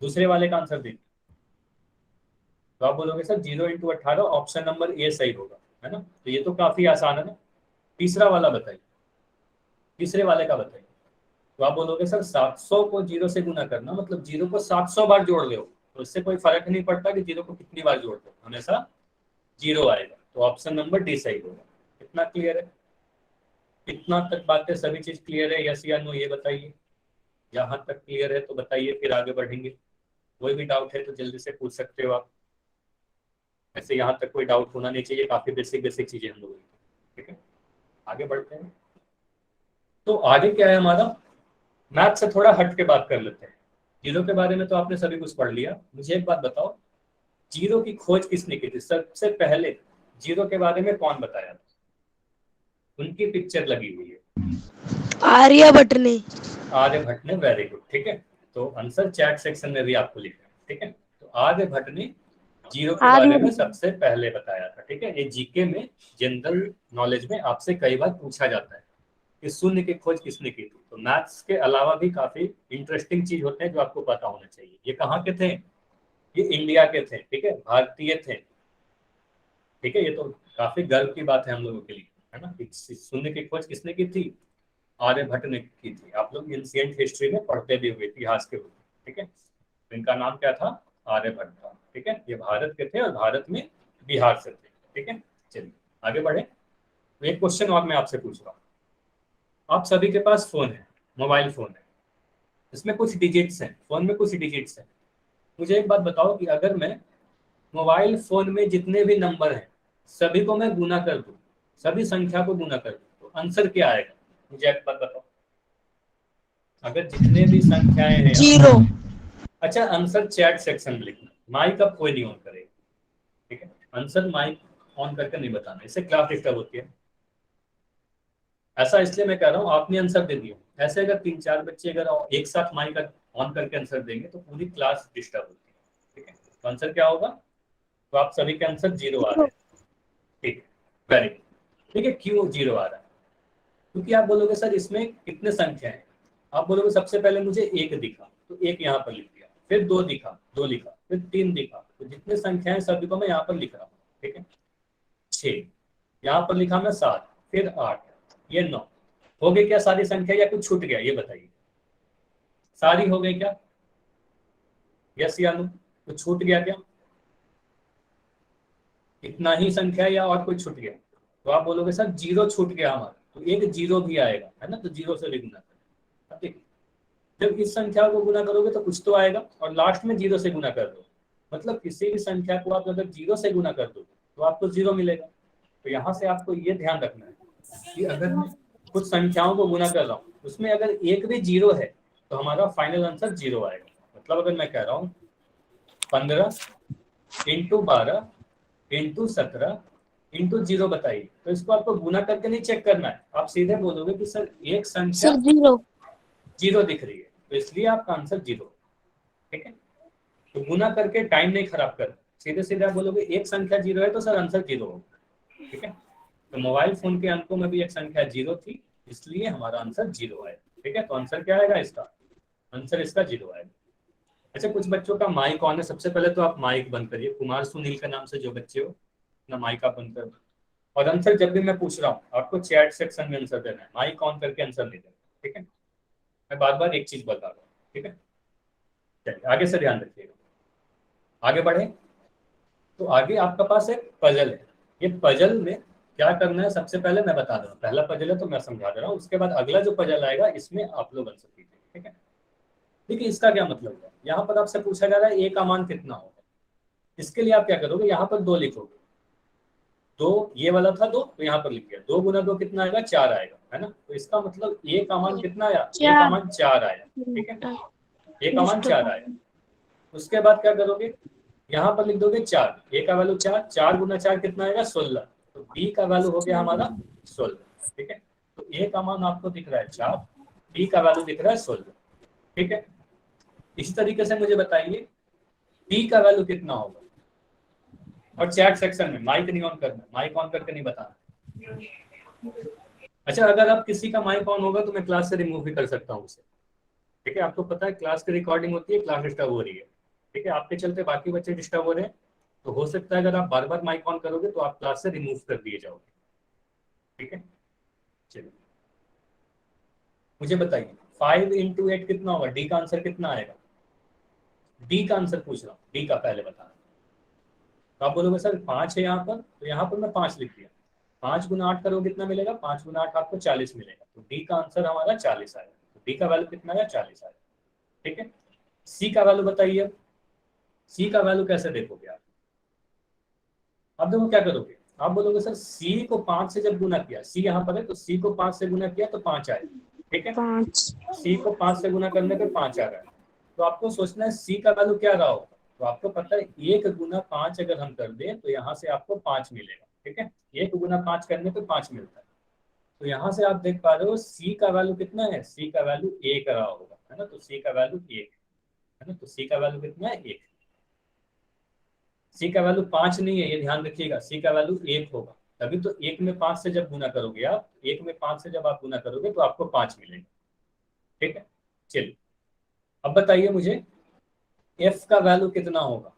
दूसरे वाले का आंसर देखिए। तो आप बोलोगे sir 0 into 18 option number A सही होगा, है ना। तो ये तो काफी आसान है ना। तीसरा वाला बताइए, तीसरे वाले का बताइए। तो आप बोलोगे सर 700 को 0 से गुना करना मतलब 0 को 700 बार जोड़ लो, तो इससे कोई फर्क नहीं पड़ता कि 0 को कितनी बार जोड़ दो, हमेशा 0 आएगा। तो ऑप्शन नंबर डी सही होगा। कितना क्लियर है? इतना तक बातें सभी चीज क्लियर है, यस या नो ये बताइए। यहाँ तक क्लियर है तो बताइए, फिर आगे बढ़ेंगे। कोई भी डाउट है तो जल्दी से पूछ सकते हो आप। ऐसे यहाँ तक कोई डाउट होना नहीं चाहिए, काफी बेसिक बेसिक चीजें हम लोगों की। ठीक है, आगे बढ़ते हैं। तो आगे क्या है हमारा, मैथ से थोड़ा हट के बात कर लेते हैं। 0 के बारे में तो आपने सभी कुछ पढ़ लिया। मुझे एक बात बताओ, 0 की खोज किसने की थी? सबसे पहले 0 के बारे में कौन बताया था? उनकी पिक्चर लगी हुई है, आर्यभट्ट ने। आर्यभट्ट ने। Very good. ठीक है, तो आंसर चैट सेक्शन में भी आपको लिखना है। ठीक है, तो आर्यभट्ट ने 0 के बारे में आर्यभट्ट। सबसे पहले बताया था। ठीक है, ये जीके में, जनरल नॉलेज में आपसे कई बार पूछा जाता है कि शून्य की खोज किसने की थी। तो मैथ्स के अलावा भी काफी इंटरेस्टिंग चीज होते हैं जो आपको पता होना चाहिए। ये कहाँ के थे? ये इंडिया के थे। ठीक है, भारतीय थे। ठीक है, ये तो काफी गर्व की बात है हम लोगों के लिए, है ना। शून्य की खोज किसने की थी? आर्यभट्ट ने की थी। आप लोग एंशिएंट हिस्ट्री में पढ़ते भी हुए, इतिहास के हुए। ठीक है, तो इनका नाम क्या था? आर्यभट्ट था। ठीक है, ये भारत के थे और भारत में बिहार से थे। ठीक है, चलिए आगे बढ़े। तो एक क्वेश्चन और मैं आपसे पूछ रहा हूँ। आप सभी के पास फोन है, मोबाइल फोन है, इसमें कुछ डिजिट्स हैं, फोन में कुछ डिजिट्स हैं। मुझे एक बात बताओ कि अगर मैं मोबाइल फोन में जितने भी नंबर हैं सभी को मैं गुना कर दूं, सभी संख्या को गुना कर दूं, तो आंसर क्या आएगा? मुझे एक बात बताओ, अगर जितने भी संख्याएं हैं जीरो। अच्छा, आंसर चैट सेक्शन में लिखना, माइक अब कोई नहीं ऑन करेगा। ठीक है, आंसर माइक ऑन करके नहीं बताना, इससे क्लास डिस्टर्ब होती है। ऐसा इसलिए मैं कह रहा हूँ, आपने आंसर दे दिया, ऐसे अगर 3-4 बच्चे अगर एक साथ माइक ऑन करके आंसर देंगे तो पूरी क्लास डिस्टर्ब होती है। ठीक है, तो आंसर क्या होगा? तो आप सभी के आंसर 0 आ रहे हैं। ठीक है, वेरी गुड। ठीक है, क्यों 0 आ रहा है? क्योंकि आप बोलोगे सर इसमें कितने संख्या है, आप बोलोगे सबसे पहले मुझे 1 दिखा तो 1 यहाँ पर लिख दिया, फिर 2 दिखा 2 लिखा, फिर 3 दिखा, तो जितने संख्याएं सभी को मैं यहाँ पर लिख रहा हूँ। ठीक है, 6 यहाँ पर लिखा मैं, 7, फिर 8, ये 9, हो गई क्या सारी संख्या या कुछ छूट गया, ये बताइए। सारी हो गई क्या, यस या नो, कुछ छूट गया क्या, इतना ही संख्या या और कुछ छूट गया? तो आप बोलोगे सर जीरो छूट गया हमारा, तो एक जीरो भी आएगा, है ना, तो जीरो से भी गुना करें। अब देखिए, जब इस संख्या को गुना करोगे तो कुछ तो आएगा, और लास्ट में जीरो से गुना कर दो, मतलब किसी भी संख्या को आप अगर जीरो से गुना कर दो तो आपको जीरो मिलेगा। तो यहाँ से आपको ये ध्यान रखना है कि अगर मैं कुछ संख्याओं को गुना कर रहा हूँ उसमें अगर एक भी जीरो है तो हमारा फाइनल आंसर जीरो आएगा। मतलब अगर मैं कह रहा हूँ 15 × 12 × 17 × 0 बताइए, तो इसको आपको गुना करके नहीं चेक करना है, आप सीधे बोलोगे कि सर एक संख्या सर जीरो। जीरो दिख रही है तो इसलिए आपका आंसर जीरो। ठीक है, तो गुना करके टाइम नहीं खराब करना, सीधे सीधे आप बोलोगे एक संख्या जीरो है तो सर आंसर जीरो होगा। ठीक है, तो मोबाइल फोन के अंकों में भी एक संख्या जीरो थी इसलिए हमारा आंसर जीरो आएगा। ठीक है, तो आंसर क्या आएगा इसका, आंसर इसका जीरो आएगा। अच्छा, कुछ बच्चों का माइक ऑन है, सबसे पहले तो आप माइक बंद करिए, कुमार सुनील के नाम से जो बच्चे हो अपना माइक आप बंद कर दो। और आंसर जब भी मैं पूछ रहा हूँ आपको चैट सेक्शन में आंसर देना है, माइक ऑन करके आंसर नहीं देना। ठीक है, मैं बार बार एक चीज बता रहा हूँ। ठीक है, चलिए आगे से ध्यान रखिएगा। आगे बढ़े तो आगे आपका पास एक पजल है, ये पजल में क्या करना है सबसे पहले मैं बता दे रहा हूँ। पहला पजल है तो मैं समझा दे रहा हूँ, उसके बाद अगला जो पजल आएगा इसमें आप लोग आंसर कीजिए। ठीक है, देखिए इसका क्या मतलब है, यहाँ पर आपसे पूछा जा रहा है ए का मान कितना होगा। इसके लिए आप क्या करोगे, यहाँ पर दो लिखोगे, दो ये वाला था दो तो यहाँ पर लिख दिया, 2 × 2 कितना आएगा, 4 आएगा, है ना। तो इसका मतलब ए का मान कितना आया, ए का चार। मान 4 आया। ठीक है, ए का मान 4 आया। उसके बाद क्या करोगे, यहाँ पर लिख दोगे 4, ए का वैल्यू 4, 4 × 4 कितना आएगा 16, तो बी का वैल्यू हो गया हमारा 16। ठीक है, तो ए का मान आपको दिख रहा है 4, बी का वैल्यू दिख रहा है 16। ठीक है, इसी तरीके से मुझे बताइए बी का वैल्यू कितना होगा, और चैट सेक्शन में माइक नहीं ऑन करना, माइक ऑन करके नहीं बताना। अच्छा, अगर आप किसी का माइक ऑन होगा तो मैं क्लास से रिमूव भी कर सकता हूँ उसे। ठीक है, आपको पता है क्लास की रिकॉर्डिंग होती है, क्लास डिस्टर्ब हो रही है। ठीक है, आपके चलते बाकी बच्चे डिस्टर्ब हो रहे हैं, तो हो सकता है अगर आप बार बार माइक ऑन करोगे तो आप क्लास से रिमूव कर दिए जाओगे। ठीक है, चलिए मुझे बताइए 5 × 8 कितना होगा, डी का आंसर कितना आएगा, डी का आंसर पूछ रहा हूँ, डी का पहले बताना। तो आप बोलोगे सर 5 है यहाँ पर, तो यहाँ पर मैं 5 लिख दिया, 5 × 8 करोगे कितना मिलेगा, 5 × 8 आपको 40 मिलेगा, तो डी का आंसर हमारा 40 आएगा। तो डी का वैल्यू कितना आएगा, 40 आएगा। ठीक है, सी का वैल्यू बताइए, सी का वैल्यू कैसे देखोगे आप, अब देखो क्या करोगे, आप बोलोगे सर सी को 5 से जब गुना किया, सी यहाँ पर है तो सी को 5 से गुना किया तो 5 आएगा। ठीक है, पाँच। सी को 5 से गुना करने पे 5 आ रहा है, तो आपको सोचना है सी का वैल्यू क्या रहा होगा। तो आपको पता है 1 × 5 अगर हम कर दें तो यहाँ से आपको 5 मिलेगा। ठीक है, 1 × 5 करने पे 5 मिलता है, तो यहाँ से आप देख पा रहे हो सी का वैल्यू कितना है, सी का वैल्यू 1 रहा होगा, है ना, तो सी का वैल्यू 1 है ना, तो सी का वैल्यू कितना है 1। सी का वैल्यू 5 नहीं है, ये ध्यान रखिएगा, सी का वैल्यू 1 होगा, तभी तो 1 में 5 से जब गुना करोगे आप, 1 में 5 से जब आप गुना करोगे तो आपको 5 मिलेगा। ठीक है, चलिए अब बताइए मुझे एफ का वैल्यू कितना होगा,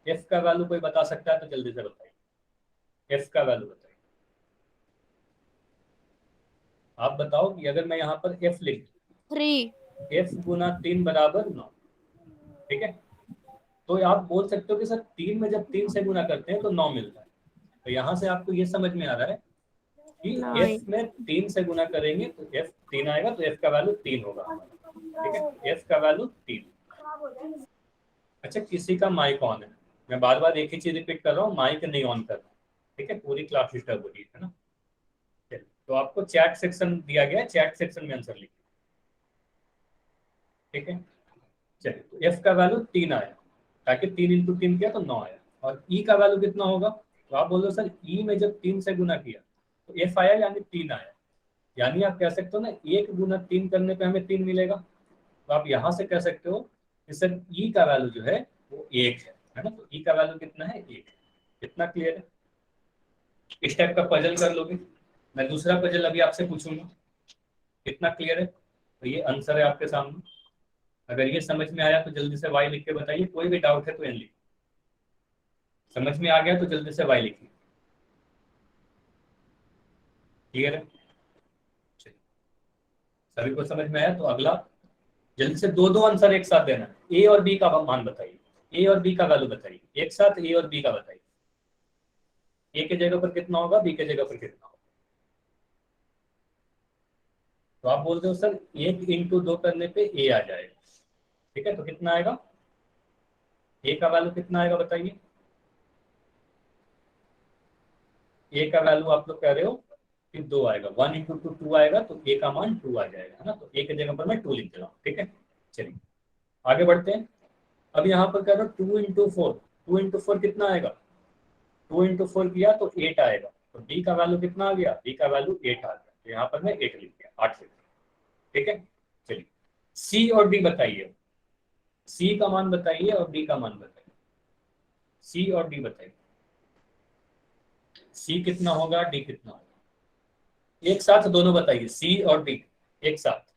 एफ का वैल्यू कोई बता सकता है तो जल्दी से बताइए, एफ का वैल्यू बताइए। आप बताओ कि अगर मैं यहाँ पर एफ लिख, 3। एफ × 3 = 9। ठीक है, तो आप बोल सकते हो कि सर 3 में जब 3 से गुना करते हैं तो 9 मिलता है, तो यहाँ से आपको ये समझ में आ रहा है कि एफ 9। में 3 से गुना करेंगे तो एफ 3 आएगा, तो एफ का वैल्यू 3 होगा हमारा। ठीक है, एफ का वैल्यू 3। अच्छा, किसी का माइक ऑन है, मैं बार बार एक ही चीज रिपीट कर रहा हूँ, माइक नहीं ऑन करना। ठीक है, पूरी क्लास डिस्टर्ब हो रही है ना। चलिए, तो आपको चैट सेक्शन दिया गया है, चैट सेक्शन में आंसर लिखिए। ठीक है, चलिए तो एफ का वैल्यू 3 आया, ताकि 3 × 3 किया तो 9 आया, और ई का वैल्यू कितना होगा, तो आप बोलो सर ई में जब 3 से गुना किया तो एफ आया यानी 3 आया, यानी आप कह सकते हो ना 1 × 3 करने पे हमें 3 मिलेगा, तो आप यहाँ से कह सकते हो कि सर ई का वैल्यू जो है वो 1 है ना, तो ई का वैल्यू कितना है 1। कितना क्लियर है, इस टाइप का पजल कर लोगे। मैं दूसरा पजल अभी आपसे पूछूंगा, कितना क्लियर है, तो ये आंसर है आपके सामने। अगर ये समझ में आया तो जल्दी से वाई लिख के बताइए, कोई भी डाउट है तो एन लिखिए, समझ में आ गया तो जल्दी से वाई लिखिए। क्लियर है, चलिए सभी को समझ में आया? तो अगला जल्दी से दो दो आंसर एक साथ देना है। ए और बी का मान बताइए, ए और बी का वैल्यू बताइए एक साथ, ए और बी का बताइए। ए के जगह पर कितना होगा, बी के जगह पर कितना होगा? तो आप बोलते हो सर 1 × 2 करने पे ए आ जाएगा, ठीक है, तो कितना आएगा, ए का वैल्यू कितना आएगा बताइए। ए का वैल्यू आप लोग कह रहे हो कि 2 आएगा, 1 × 2 2 आएगा, तो ए का मान 2 आ जाएगा, है ना। तो ए के जगह पर मैं 2 लिख दे रहा हूँ, ठीक है। चलिए आगे बढ़ते हैं। अब यहाँ पर कह रहे हो 2 × 4, 2 × 4 कितना आएगा, 2 × 4 किया तो 8 आएगा। तो बी का वैल्यू कितना आ गया, बी का वैल्यू 8 आ गया, तो यहाँ पर मैं 8 लिख दिया, 8 लिख दिया, ठीक है। चलिए सी और डी बताइए, सी का मान बताइए और डी का मान बताइए, सी और डी बताइए, सी कितना होगा, डी कितना होगा, एक साथ दोनों बताइए, सी और डी एक साथ।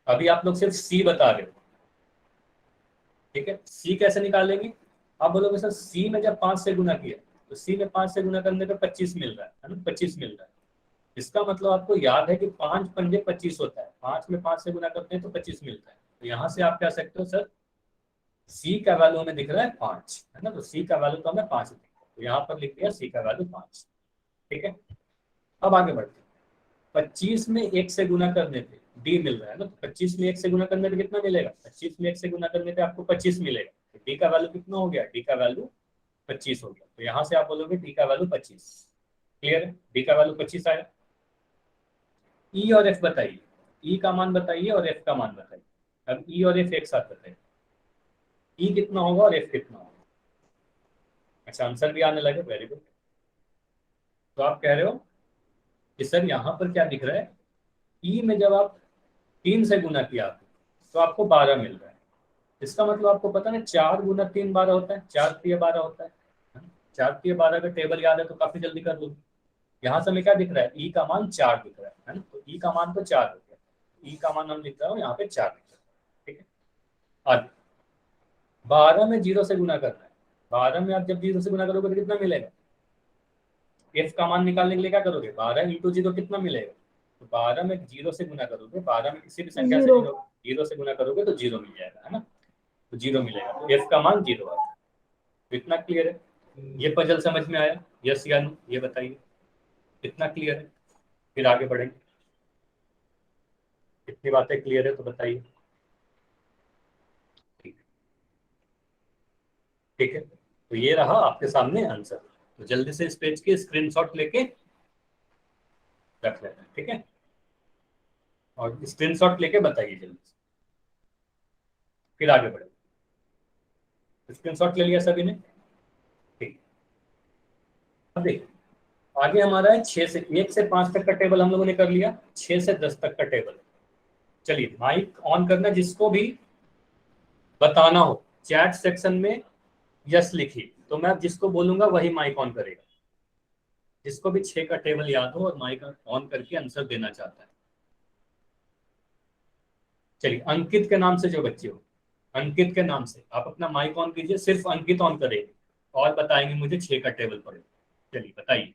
अभी आप लोग सिर्फ सी बता रहे हो, ठीक है। सी कैसे निकालेंगे, आप बोलोगे सर सी में जब 5 से गुना किया, तो सी में 5 से गुना करने पे 25 मिल रहा है ना, 25 मिल रहा है। इसका मतलब आपको याद है कि 5 पंजे 25 होता है, 5 में 5 से गुना करते हैं तो 25 मिलता है। तो यहाँ से आप कह सकते हो सर सी का वैल्यू हमें दिख रहा है 5, है ना, तो सी का वैल्यू तो हमें 5 दिख रहा है, तो यहाँ पर लिख दिया सी का वैल्यू 5, ठीक है। अब आगे बढ़ते हैं। 25 में 1 से गुना करने पे डी मिल रहा है ना, तो 25 में 1 से गुना करने पे कितना मिलेगा, 25 में 1 से गुना करने पे आपको 25 मिलेगा, तो डी का वैल्यू कितना हो गया, डी का वैल्यू 25 हो गया। तो यहाँ से आप बोलोगे डी का वैल्यू 25, क्लियर है, डी का वैल्यू 25 आया। ई और एफ बताइए, ई का मान बताइए और एफ का मान बताइए। अब ई और एफ एक साथ बताइए, ई कितना होगा और एफ कितना होगा। अच्छा आंसर भी आने लगे, वेरी गुड। तो आप कह रहे हो कि सर यहाँ पर क्या दिख रहा है, ई में जब आप 3 से गुना किया तो आपको 12 मिल रहा है। इसका मतलब आपको पता है 4 × 3 12 होता है, 4×3 12 होता है। 4×3 12 का टेबल याद है तो काफी जल्दी कर लो। यहाँ से हमें क्या दिख रहा है, ई का मान 4 दिख रहा है ना, तो ई का मान तो 4 हो गया, ई का मान हम लिख रहा हूँ यहाँ पे 4 लिख रहा है, ठीक है। आगे 12 में 0 से गुना करना है, 12 में आप जब 0 से गुना करोगे तो कितना मिलेगा, एफ का मान निकालने के लिए क्या करोगे, 12 × 0 कितना मिलेगा, तो 12 में 0 से गुना करोगे, 12 में किसी भी संख्या से 0 से गुना करोगे तो 0 मिल जाएगा, है ना, तो 0 मिलेगा, तो एफ का मान 0 आता है। तो इतना क्लियर है, ये पजल समझ में आया, यस या नो, ये बताइए, इतना क्लियर है। फिर आगे बढ़ेंगे, इतनी बातें क्लियर है तो बताइए, ठीक ठीक है। तो ये रहा आपके सामने आंसर, तो जल्दी से इस पेज के स्क्रीनशॉट लेके रख लेना, ठीक है, और स्क्रीनशॉट लेके बताइए जल्दी से, फिर आगे बढ़े। स्क्रीनशॉट ले लिया सभी ने, ठीक। अब देखिए आगे हमारा है 6 से 1 से 5 तक का टेबल हम लोगों ने कर लिया, 6 से 10 तक का टेबल। चलिए माइक ऑन करना, जिसको भी बताना हो चैट सेक्शन में यस लिखिए, तो मैं जिसको बोलूंगा वही माइक ऑन करेगा, जिसको भी 6 का टेबल याद हो और माइक ऑन करके आंसर देना चाहता है। चलिए अंकित के नाम से जो बच्चे हो, अंकित के नाम से आप अपना माइक ऑन कीजिए, सिर्फ अंकित ऑन करेंगे और बताएंगे मुझे 6 का टेबल पड़े। चलिए बताइए।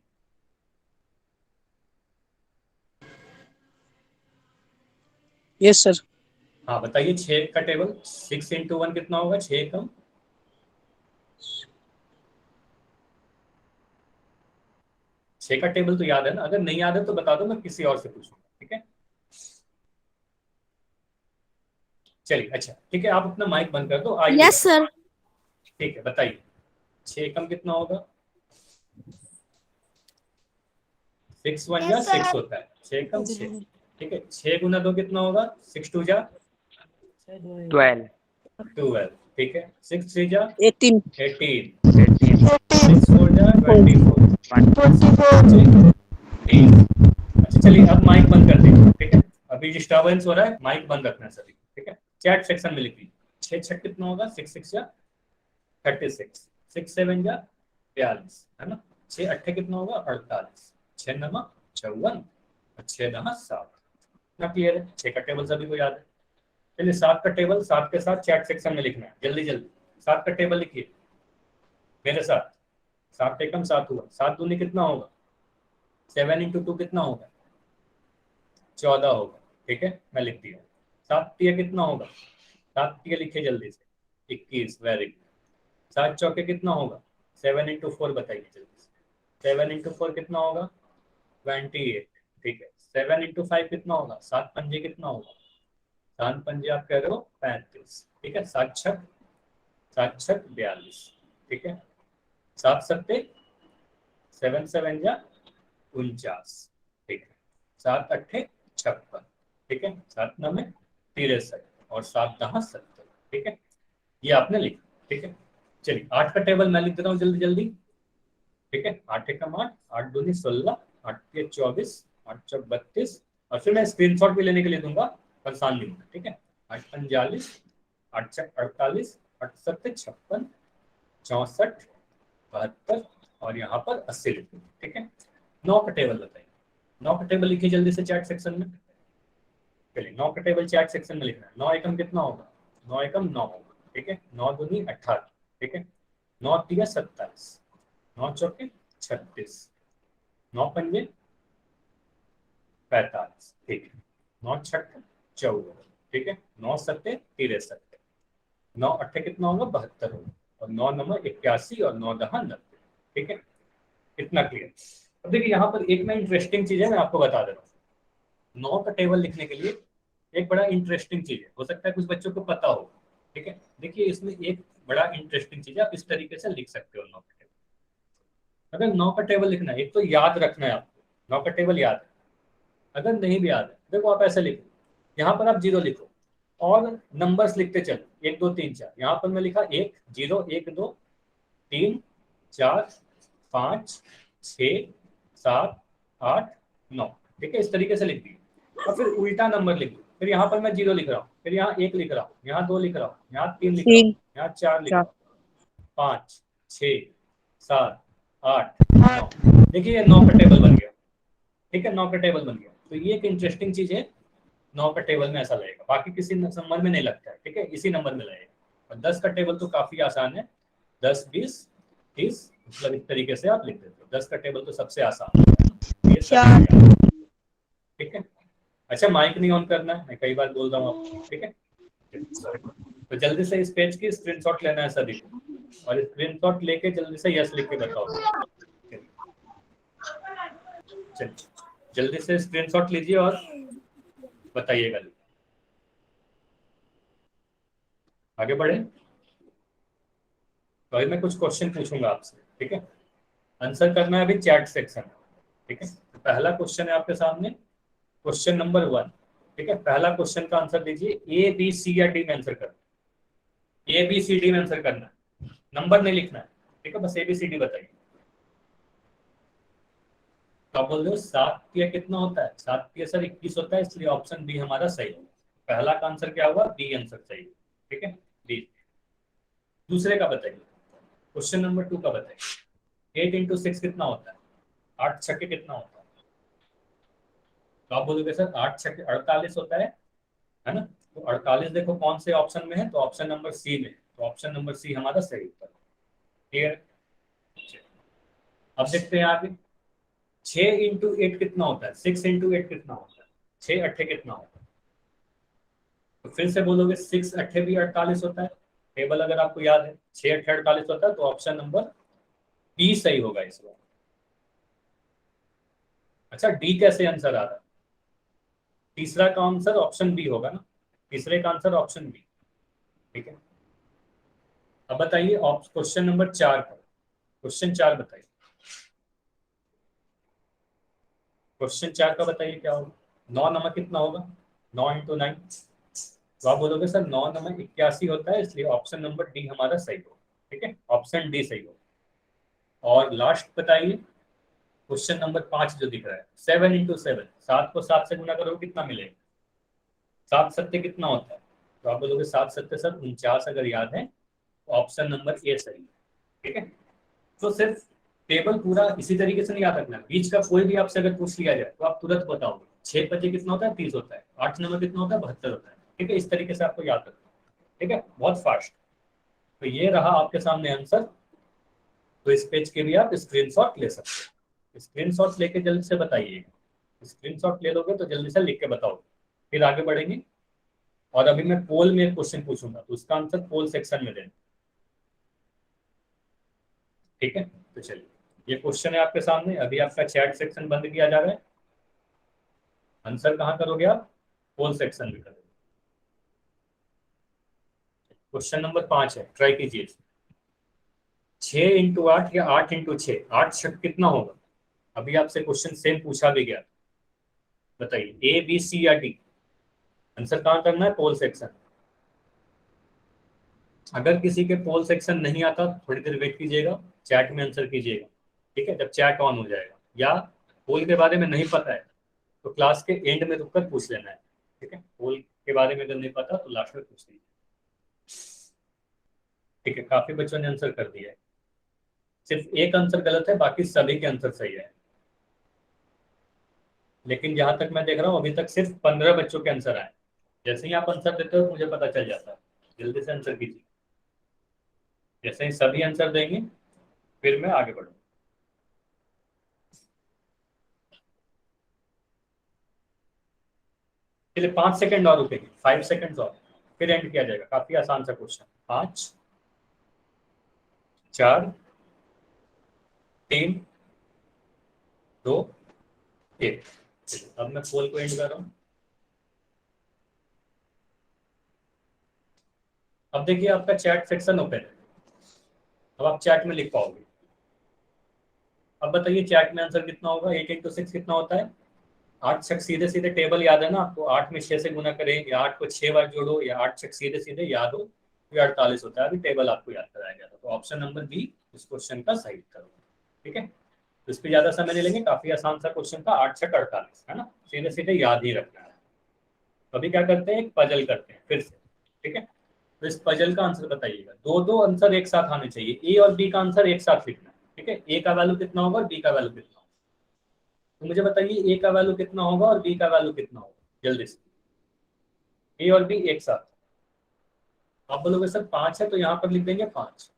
Yes sir. हाँ बताइए 6 का टेबल, 6 × 1 कितना होगा, 6 कम 6 का टेबल तो याद है ना, अगर नहीं याद है तो बता दो, मैं किसी और से पूछूंगा, ठीक है। चलिए अच्छा ठीक है, आप अपना माइक बंद कर दो, आइए। Yes sir. ठीक है बताइए 6 कम कितना होगा, 6 1 जा 6 होता है, 6 कम 6, ठीक है। 6 × 2 कितना होगा, 6 2 जा 12 12, ठीक है। 6 3 जा 18 18, 13 6 4 जा 24, 1 अच्छा चलिए अब माइक बंद कर दीजिए, ठीक है। अभी डिस्टर्बेंस हो रहा है, माइक बंद रखना है सभी, ठीक है। चैट सेक्शन में लिख दीजिए 6 6 कितना होगा, 6 6 जा 36, 6 7 जा 42, है ना। 6 8 कितना होगा, 48, 6 9 54 और 6 9 7। ना क्लियर है, 6 का टेबल सभी को याद है। चलिए 7 का टेबल 7 के साथ चैट सेक्शन में लिखना है, जल्दी जल्दी 7 का टेबल लिखिए मेरे साथ। 7 एकम 7 हुआ, 7 दूनी कितना होगा, 7 × 2 कितना होगा, 14 होगा, ठीक है, मैं लिख दिया। 7 तिया कितना होगा, 7 तिया लिखे जल्दी से, 21, वेरी गुड। 7 चौके कितना होगा, 7 इंटू 4 बताइए जल्दी से, 7 इंटू 4 कितना होगा, 28, ठीक है। 7 इंटू 5 कितना होगा, 7 पंजे कितना होगा, 7 पंजे आप कह रहे हो 35, ठीक है। 7 छक 42, ठीक है। 7 सत्ते 7 7 जा 49, ठीक है। 7 अट्ठे 56, ठीक है। 7 9 63 और 7 10 70, ठीक है। ये आपने लिखा, ठीक है। चलिए 8 का टेबल मैं लिख देता हूँ जल्दी जल्दी, ठीक है। 8 एकम 8, 8 दूनी 16, 8 के 24, 8 चौक 32, और फिर मैं स्क्रीनशॉट भी लेने के लिए दूंगा, परेशान नहीं होगा, ठीक है। 8 45, 8 छक 48, 8 सत्ते 56, 64, 72 और यहाँ पर 80 लिखूँ, ठीक है। 9 का टेबल बताइए, 9 का टेबल लिखिए जल्दी से चैट सेक्शन में। चलिए 9 का टेबल चैट सेक्शन में लिखना है। 9 एकम कितना होगा, 9 एकम 9 होगा, ठीक है। 9 दूनी 18, ठीक है। 9 तिया 27, 9 चौके 36, 9 पंजे 45, ठीक है। 9 छक 14, ठीक है। 9 सत्ते 63, 9 अट्ठे कितना होगा, 72 होगा, और 9 नंबर 81 और 9 दहा 90, ठीक है। इतना क्लियर। अब देखिए यहाँ पर एक ना इंटरेस्टिंग चीज है, मैं आपको बता दे रहा हूँ। 9 का टेबल लिखने के लिए एक बड़ा इंटरेस्टिंग चीज है, हो सकता है कुछ बच्चों को पता हो, ठीक है। देखिए इसमें एक बड़ा इंटरेस्टिंग चीज है, आप इस तरीके से लिख सकते हो 9 का टेबल। अगर 9 का टेबल लिखना है, एक तो याद रखना है आपको, 9 का टेबल याद है। अगर नहीं भी याद है, देखो आप ऐसे लिखो, यहाँ पर आप 0 लिखो और नंबर्स लिखते चलो, 1 2 3 4। यहाँ पर मैं लिखा 1 0 1 2 3 4 5 6 7 8 9, ठीक है। इस तरीके से लिख दिए, और फिर उल्टा नंबर लिख दो। फिर यहाँ पर मैं 0 लिख रहा हूँ, फिर यहाँ 1 लिख रहा हूँ, यहाँ 2 लिख रहा हूँ, यहाँ 3 लिख रहा हूँ, यहाँ 4 लिख रहा हूँ, 5 6 7 8 9। देखिए ये 9 का टेबल बन गया, ठीक है। 9 का टेबल बन गया। तो ये एक इंटरेस्टिंग चीज है, 9 का टेबल में ऐसा लगेगा, बाकी किसी नंबर में नहीं लगता है, ठीक है। इसी नंबर में लगेगा। और 10 का टेबल तो काफी आसान है, 10 20 30, मतलब इस तरीके से आप लिख देते हो। 10 का टेबल तो सबसे आसान है, ये सब ठीक है। अच्छा माइक नहीं ऑन करना है, मैं कई बार बोल रहा हूँ आपको, ठीक है। तो जल्दी से इस पेज की स्क्रीनशॉट लेना है सभी को, और स्क्रीनशॉट लेके जल्दी से यस लिख के बताओ। चलिए जल्दी से स्क्रीनशॉट लीजिए और बताइएगा। आगे बढ़े, तो अभी मैं कुछ क्वेश्चन पूछूंगा आपसे, ठीक है। आंसर करना है अभी चैट सेक्शन, ठीक है। तो पहला क्वेश्चन है आपके सामने, क्वेश्चन नंबर 1, ठीक है। पहला क्वेश्चन का आंसर दीजिए, ए बी सी या डी में आंसर करना, ए बी सी डी में आंसर करना है, नंबर नहीं लिखना है, ठीक है। बस ए बी सी डी बताइए। तो आप बोल रहे हो 7 तिया कितना होता है, 7 तिया सर 21 होता है, इसलिए ऑप्शन बी हमारा सही है। पहला का आंसर क्या हुआ, बी आंसर सही है, ठीक है, बी। दूसरे का बताइए, क्वेश्चन नंबर 2 का बताइए, 8 इंटू 6 कितना होता है, 8 छक्के कितना होता है। तो आप बोलोगे सर 8 छक्के 48 होता है ना। तो 48 देखो कौन से ऑप्शन में है, तो ऑप्शन नंबर सी में, तो ऑप्शन नंबर सी हमारा सही उत्तर है, क्लियर। अब देखते हैं आगे, 6 इंटू 8 कितना होता है, 6 इंटू 8 कितना होता है, 6 अट्ठे कितना होता है। तो फिर से बोलोगे 6 अट्ठे भी 48 होता है, टेबल अगर आपको याद है 6 अट्ठे 48 होता है, तो ऑप्शन नंबर बी सही होगा इस बार। अच्छा डी कैसे आंसर आ रहा है, तीसरा का आंसर ऑप्शन बी होगा ना, तीसरे का आंसर ऑप्शन बी, ठीक है। अब बताइए क्वेश्चन नंबर 4 का, क्वेश्चन 4 बताइए, क्वेश्चन 4 का बताइए क्या होगा। 9 नमक कितना होगा, 9 इंटू 9। तो आप बोलोगे सर 9 नमक 81 होता है, इसलिए ऑप्शन नंबर डी हमारा सही होगा, ठीक है, ऑप्शन डी सही होगा। और लास्ट बताइए, क्वेश्चन नंबर 5 जो दिख रहा है, 7 इंटू 7, 7 को 7 से गुना करोगे कितना मिलेगा, 7 सत्ते कितना होता है। तो आप बोलोगे 7 सत्ते सर 49, अगर याद है तो ऑप्शन नंबर ए सही है, ठीक है। तो सिर्फ टेबल पूरा इसी तरीके से नहीं याद रखना, बीच का कोई भी आपसे अगर पूछ लिया जाए तो आप तुरंत बताओगे। 6 बजे कितना होता है, 30 होता है, 8 नंबर कितना होता है, 72 होता है, ठीक है। इस तरीके से आपको याद रखना, ठीक है, बहुत फास्ट। तो ये रहा आपके सामने आंसर। तो इस पेज के भी आप स्क्रीनशॉट ले सकते हो, स्क्रीनशॉट लेके जल्द से बताइएगा, स्क्रीनशॉट ले लोगे तो जल्दी से लिख के बताओ, फिर आगे बढ़ेंगे। और अभी मैं पोल में एक क्वेश्चन पूछूंगा, तो उसका आंसर पोल सेक्शन में देना, ठीक है। तो चलिए, ये क्वेश्चन है आपके सामने, अभी आपका चैट सेक्शन बंद किया जा रहा है। आंसर कहाँ करोगे आप? पोल सेक्शन में करोगे। क्वेश्चन नंबर 5 है, ट्राई कीजिए। 6 × 8 या 8 × 6, 8 छक कितना होगा? अभी आपसे क्वेश्चन सेम पूछा भी गया, बताइए ए बी सी या डी। आंसर कहाँ करना है? पोल सेक्शन। अगर किसी के पोल सेक्शन नहीं आता थोड़ी देर वेट कीजिएगा, चैट में आंसर कीजिएगा, ठीक है, जब चैट ऑन हो जाएगा। या पोल के बारे में नहीं पता है तो क्लास के एंड में रुककर पूछ लेना है, ठीक है। पोल के बारे में अगर नहीं पता तो लास्ट में पूछ लीजिए, ठीक है। काफी बच्चों ने आंसर कर दिया है, सिर्फ एक आंसर गलत है, बाकी सभी के आंसर सही है। लेकिन जहां तक मैं देख रहा हूँ अभी तक सिर्फ 15 बच्चों के आंसर आए। जैसे ही आप आंसर देते हो मुझे पता चल जाता है, जल्दी से आंसर कीजिए। जैसे ही सभी आंसर देंगे फिर मैं आगे बढ़ूंगा। चलिए 5 सेकंड और रुकेंगे, 5 सेकंड और, फिर एंड किया जाएगा। काफी आसान सा क्वेश्चन। 5 4 3 2 1। अब मैं पोल को एंड कर रहा हूँ। अब देखिए आपका चैट सेक्शन ओपन है, अब आप चैट में लिख पाओगे। अब बताइए चैट में आंसर कितना होगा? 8 × 6 कितना होता है? 8 छक सीधे सीधे टेबल याद है ना आपको, 8 में 6 से गुना करें या 8 को 6 बार जोड़ो या 8 छक सीधे सीधे याद हो तो 48 होता है। अभी टेबल आपको याद कराया गया था, तो ऑप्शन नंबर बी इस क्वेश्चन का सही उत्तर होगा, ठीक है। तो इस पर ज्यादा समय नहीं लेंगे, काफी आसान सा क्वेश्चन था। 8 छक 48 है ना, सीधे सीधे याद ही रखना है। तो अभी क्या करते हैं, एक पजल करते हैं फिर से, ठीक है। तो इस पजल का आंसर बताइएगा, दो दो आंसर एक साथ आने चाहिए, ए और बी का आंसर एक साथ लिखना है, ठीक है। ए का वैल्यू कितना होगा और बी का वैल्यू कितना होगा, तो मुझे बताइए ए का वैल्यू कितना होगा और बी का वैल्यू कितना होगा, जल्दी से। ए और बी एक साथ, आप बोलोगे सर 5 है तो यहाँ पर लिख देंगे 5।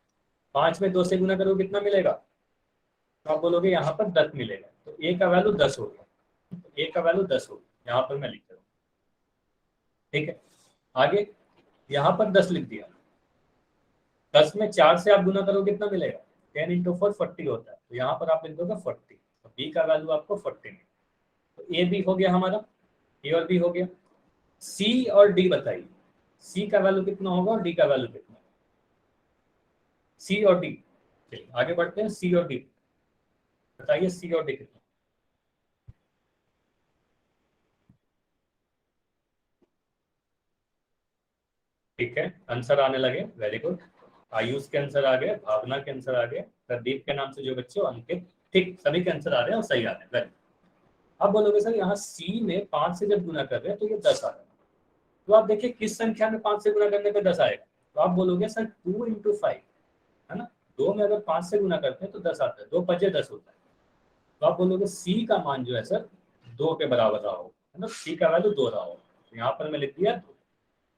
5 में 2 से गुना करोगे कितना मिलेगा? तो आप बोलोगे यहाँ पर 10 मिलेगा, तो ए का वैल्यू 10 हो गया, तो ए का वैल्यू 10 हो गया, यहाँ पर मैं लिख रहा हूँ, ठीक है। आगे यहाँ पर 10 लिख दिया, 10 में 4 से आप गुना करोगे कितना मिलेगा? 10 × 4 40 होता है, तो यहाँ पर आप लिख दोगे 40, तो बी का वैल्यू आपको 40 मिलेगा। तो ए बी हो गया हमारा, ए और बी हो गया। सी और डी बताइए, सी का वैल्यू कितना होगा और डी का वैल्यू कितना होगा? सी और डी, चलिए आगे बढ़ते हैं। सी और डी बताइए, सी और डी कितना? ठीक है, आंसर आने लगे, वेरी गुड। आयुष के आंसर आ गए, भावना के आंसर आ गए, प्रदीप के नाम से जो बच्चे हो, अंकित, ठीक, सभी के आंसर आ रहे हैं और सही आ रहे हैं, वेरी। अब बोलोगे सर यहाँ सी में 5 से जब गुना कर रहे हैं तो ये 10 आ रहा है, तो आप देखिए किस संख्या में 5 से गुना करने पर 10 आएगा, तो आप बोलोगे सर 2 × 5, है ना। 2 में अगर 5 से गुना करते हैं तो 10 आता है, 2 5 10 होता है, तो आप बोलोगे सी का मान जो है सर 2 के बराबर रहा होगा, है ना, सी का वैल्यू 2 रहा होगा, तो यहाँ पर मैं लिख दिया 2,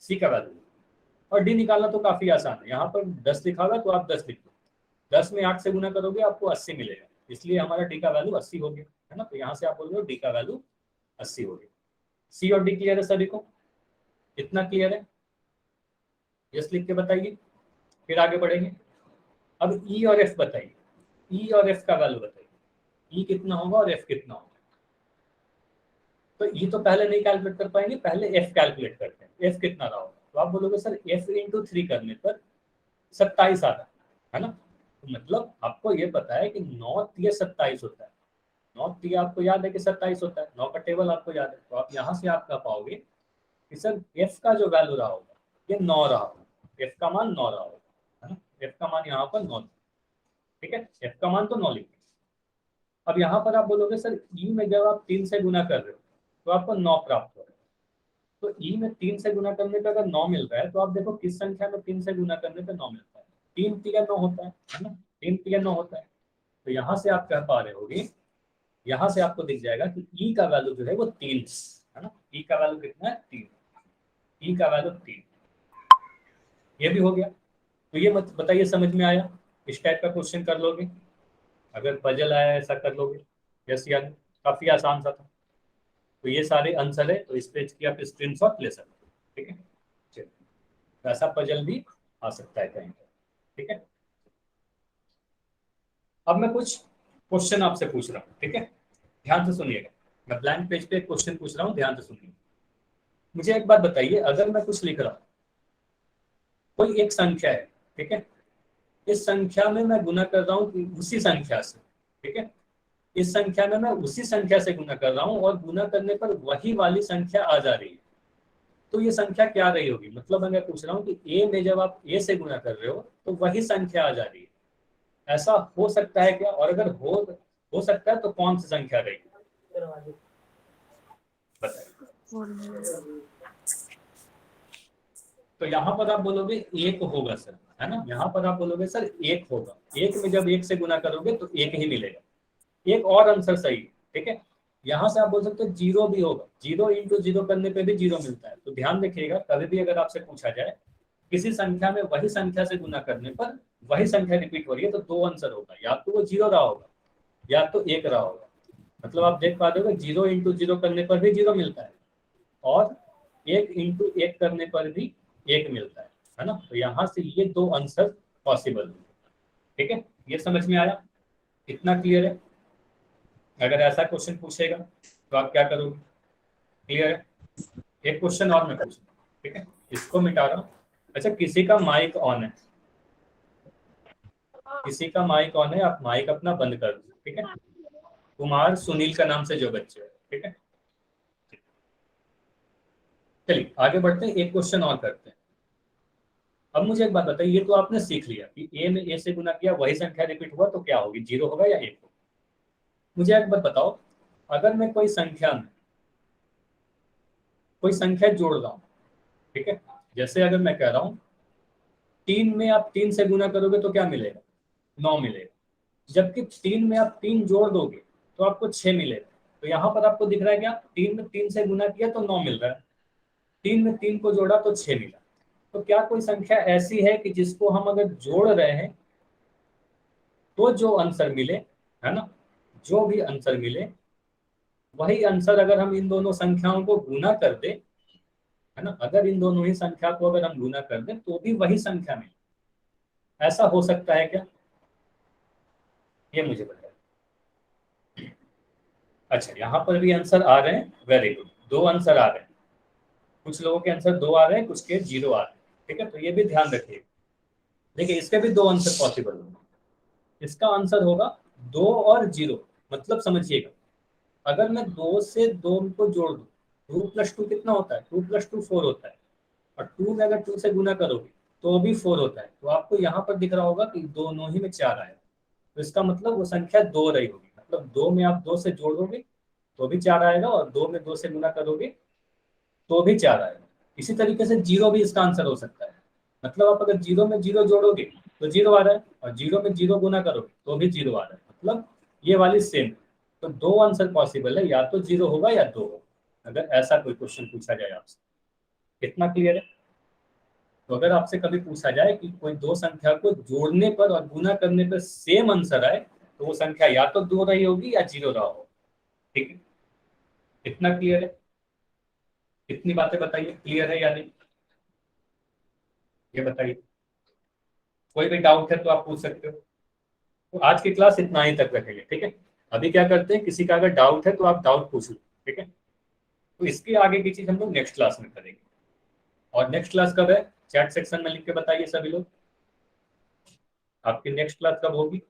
सी का वैल्यू। और डी निकालना तो काफी आसान है, यहाँ पर 10 लिखा हुआ तो आप 10 लिख दो, 10 में 8 से गुना करोगे आपको 80 मिलेगा, इसलिए हमारा डी का वैल्यू 80 हो गया, है ना। तो यहाँ से आप बोल रहे हो डी का वैल्यू 80 हो गया। सी और डी क्लियर है सभी को? इतना क्लियर है? यस लिख के बताइए, फिर आगे बढ़ेंगे। अब ई और एफ बताइए, ई और एफ का वैल्यू बताइए, ई कितना होगा और एफ कितना होगा? तो ई तो पहले नहीं कैलकुलेट कर पाएंगे, पहले एफ कैलकुलेट करते हैं, एफ कितना रहा होगा, तो आप बोलोगे सर एफ × 3 करने पर 27 आता है ना। तो मतलब आपको ये पता है कि 9 × 27 होता है, 9 × आपको याद है कि 27 होता है, 9 का टेबल आपको याद है, तो आप यहाँ से आप कह पाओगे कि सर एफ का जो वैल्यू रहा होगा ये 9 रहा होगा, एफ का मान 9 रहा होगा, है ना। एफ का मान यहाँ पर 9, ठीक है, एफ का मान तो 9 लिखिए। अब यहाँ पर आप बोलोगे सर ई में जब आप 3 से गुना कर रहे हो तो आपको 9 प्राप्त हो रहा है, तो ई में 3 से गुना करने पे अगर 9 मिल रहा है तो आप देखो किस संख्या में 3 से गुना करने पे 9 मिलता है, 3 × 9 होता है ना, 3 × 9 होता है। तो यहाँ से आप कह पा रहे होगे, यहाँ से आपको दिख जाएगा कि ई का वैल्यू जो है वो 3 है ना, ई का वैल्यू कितना है? 3, ई का वैल्यू 3, ये भी हो गया। तो ये मत बताइए समझ में आया? इस टाइप का क्वेश्चन कर लोगे, अगर पजल आया ऐसा कर लोगे? यस या नो? काफी आसान सा था। तो ये सारे आंसर है, तो इस पेज की आप स्क्रीनशॉट ले सकते हो। ठीक है, चलिए, तो ऐसा पजल भी आ सकता है कहीं पर। ठीक है, अब मैं कुछ क्वेश्चन आपसे पूछ रहा हूँ। ठीक है, ध्यान से सुनिएगा, मैं ब्लैंक पेज पे एक क्वेश्चन पूछ रहा हूँ, ध्यान से सुनिए। मुझे एक बात बताइए, अगर मैं कुछ लिख रहा हूँ, कोई एक संख्या है, ठीक है, इस संख्या में मैं गुना कर रहा हूँ उसी संख्या से, ठीक है, इस संख्या में मैं उसी संख्या से गुना कर रहा हूँ और गुना करने पर वही वाली संख्या आ जा रही है, तो ये संख्या क्या रही होगी? मतलब मैं पूछ रहा हूँ कि ए में जब आप ए से गुना कर रहे हो तो वही संख्या आ जा रही है, ऐसा हो सकता है क्या? और अगर हो सकता है तो कौन सी संख्या रहेगी, बताइए। तो यहाँ पर आप बोलोगे एक होगा सर, है ना, यहाँ पर आप बोलोगे सर एक होगा, एक में जब एक से गुना करोगे तो एक ही मिलेगा, एक और आंसर सही। ठीक है, यहाँ से आप बोल सकते हो जीरो भी होगा, जीरो इंटू जीरो करने पे भी जीरो मिलता है। तो ध्यान रखिएगा, कभी भी अगर आपसे पूछा जाए किसी संख्या में वही संख्या से गुना करने पर वही संख्या रिपीट हो रही है, तो दो आंसर होगा, या तो वो जीरो रहा होगा या तो एक रहा होगा। मतलब आप देख पा रहे हो जीरो इंटू जीरो करने पर भी जीरो मिलता है और एक इंटू एक करने पर भी एक मिलता है ना। तो यहाँ से ये दो आंसर पॉसिबल है। ठीक है, ये समझ में आया? इतना क्लियर है? अगर ऐसा क्वेश्चन पूछेगा तो आप क्या करोगे? क्लियर है? एक क्वेश्चन और मैं पूछूंगा, ठीक है, इसको मिटा रहा हूँ। अच्छा, किसी का माइक ऑन है, किसी का माइक ऑन है, आप माइक अपना बंद कर दो। ठीक है, कुमार सुनील का नाम से जो बच्चे हैं। ठीक है, चलिए आगे बढ़ते हैं, एक क्वेश्चन और करते हैं। अब मुझे एक बात बताइए, ये तो आपने सीख लिया कि ए में ए से गुना किया वही संख्या रिपीट हुआ तो क्या होगी, जीरो होगा या एक होगा। मुझे एक बात बताओ, अगर मैं कोई संख्या में कोई संख्या जोड़ रहा हूँ, ठीक है, जैसे अगर मैं कह रहा हूँ तीन में आप तीन से गुना करोगे तो क्या मिलेगा? 9 मिलेगा। जबकि तीन में आप तीन जोड़ दोगे तो आपको 6 मिलेगा। तो यहाँ पर आपको दिख रहा है क्या, तीन में तीन से गुना किया तो 9 मिल रहा है, तीन में तीन को जोड़ा तो 6 मिला। तो क्या कोई संख्या ऐसी है कि जिसको हम अगर जोड़ रहे हैं तो जो आंसर मिले, है ना, जो भी आंसर मिले वही आंसर अगर हम इन दोनों संख्याओं को गुना कर दे, है ना, अगर इन दोनों ही संख्या को अगर हम गुना कर दें तो भी वही संख्या मिले, ऐसा हो सकता है क्या? ये मुझे बताइए। अच्छा, यहाँ पर भी आंसर आ रहे हैं, वेरी गुड, दो आंसर आ रहे हैं, कुछ लोगों के आंसर दो आ रहे हैं, कुछ के जीरो आ रहे हैं। ठीक है, तो ये भी ध्यान रखिए। देखिए, इसके भी दो आंसर पॉसिबल होंगे। इसका आंसर होगा 2 और 0। मतलब समझिएगा, अगर मैं 2 से 2 को जोड़ दूं, 2 + 2 कितना होता है? 2 + 2 4 होता है, और 2 में अगर 2 से गुना करोगे तो भी 4 होता है। तो आपको यहाँ पर दिख रहा होगा कि दोनों ही में 4 आया, तो इसका मतलब वो संख्या 2 रही होगी। मतलब 2 में आप 2 से जोड़ोगे तो भी 4 आएगा, और 2 में 2 से गुना करोगे तो भी 4 आएगा। इसी तरीके से 0 भी इसका आंसर हो सकता है। मतलब आप अगर 0 में 0 जोड़ोगे तो 0 आ रहा है, और 0 में 0 गुना करोगे तो भी 0 आ रहा है। मतलब ये वाली सेम। तो दो आंसर पॉसिबल है, या तो 0 होगा या 2 होगा, अगर ऐसा कोई क्वेश्चन पूछा जाए आपसे। इतना क्लियर है? तो अगर आपसे कभी पूछा जाए कि कोई दो संख्या को जोड़ने पर और गुना करने पर सेम आंसर आए, तो वो संख्या या तो 2 रही होगी या 0 रहा होगा। ठीक है, इतना क्लियर है? इतनी बातें बताइए, क्लियर है या नहीं, ये बताइए। कोई भी डाउट है तो आप पूछ सकते हो। तो आज की क्लास इतना ही तक रखेंगे। ठीक है, अभी क्या करते हैं, किसी का अगर डाउट है तो आप डाउट पूछ लो। ठीक है, तो इसके आगे की चीज हम लोग नेक्स्ट क्लास में करेंगे। और नेक्स्ट क्लास कब है, चैट सेक्शन में लिख के बताइए सभी लोग, आपकी नेक्स्ट क्लास कब होगी।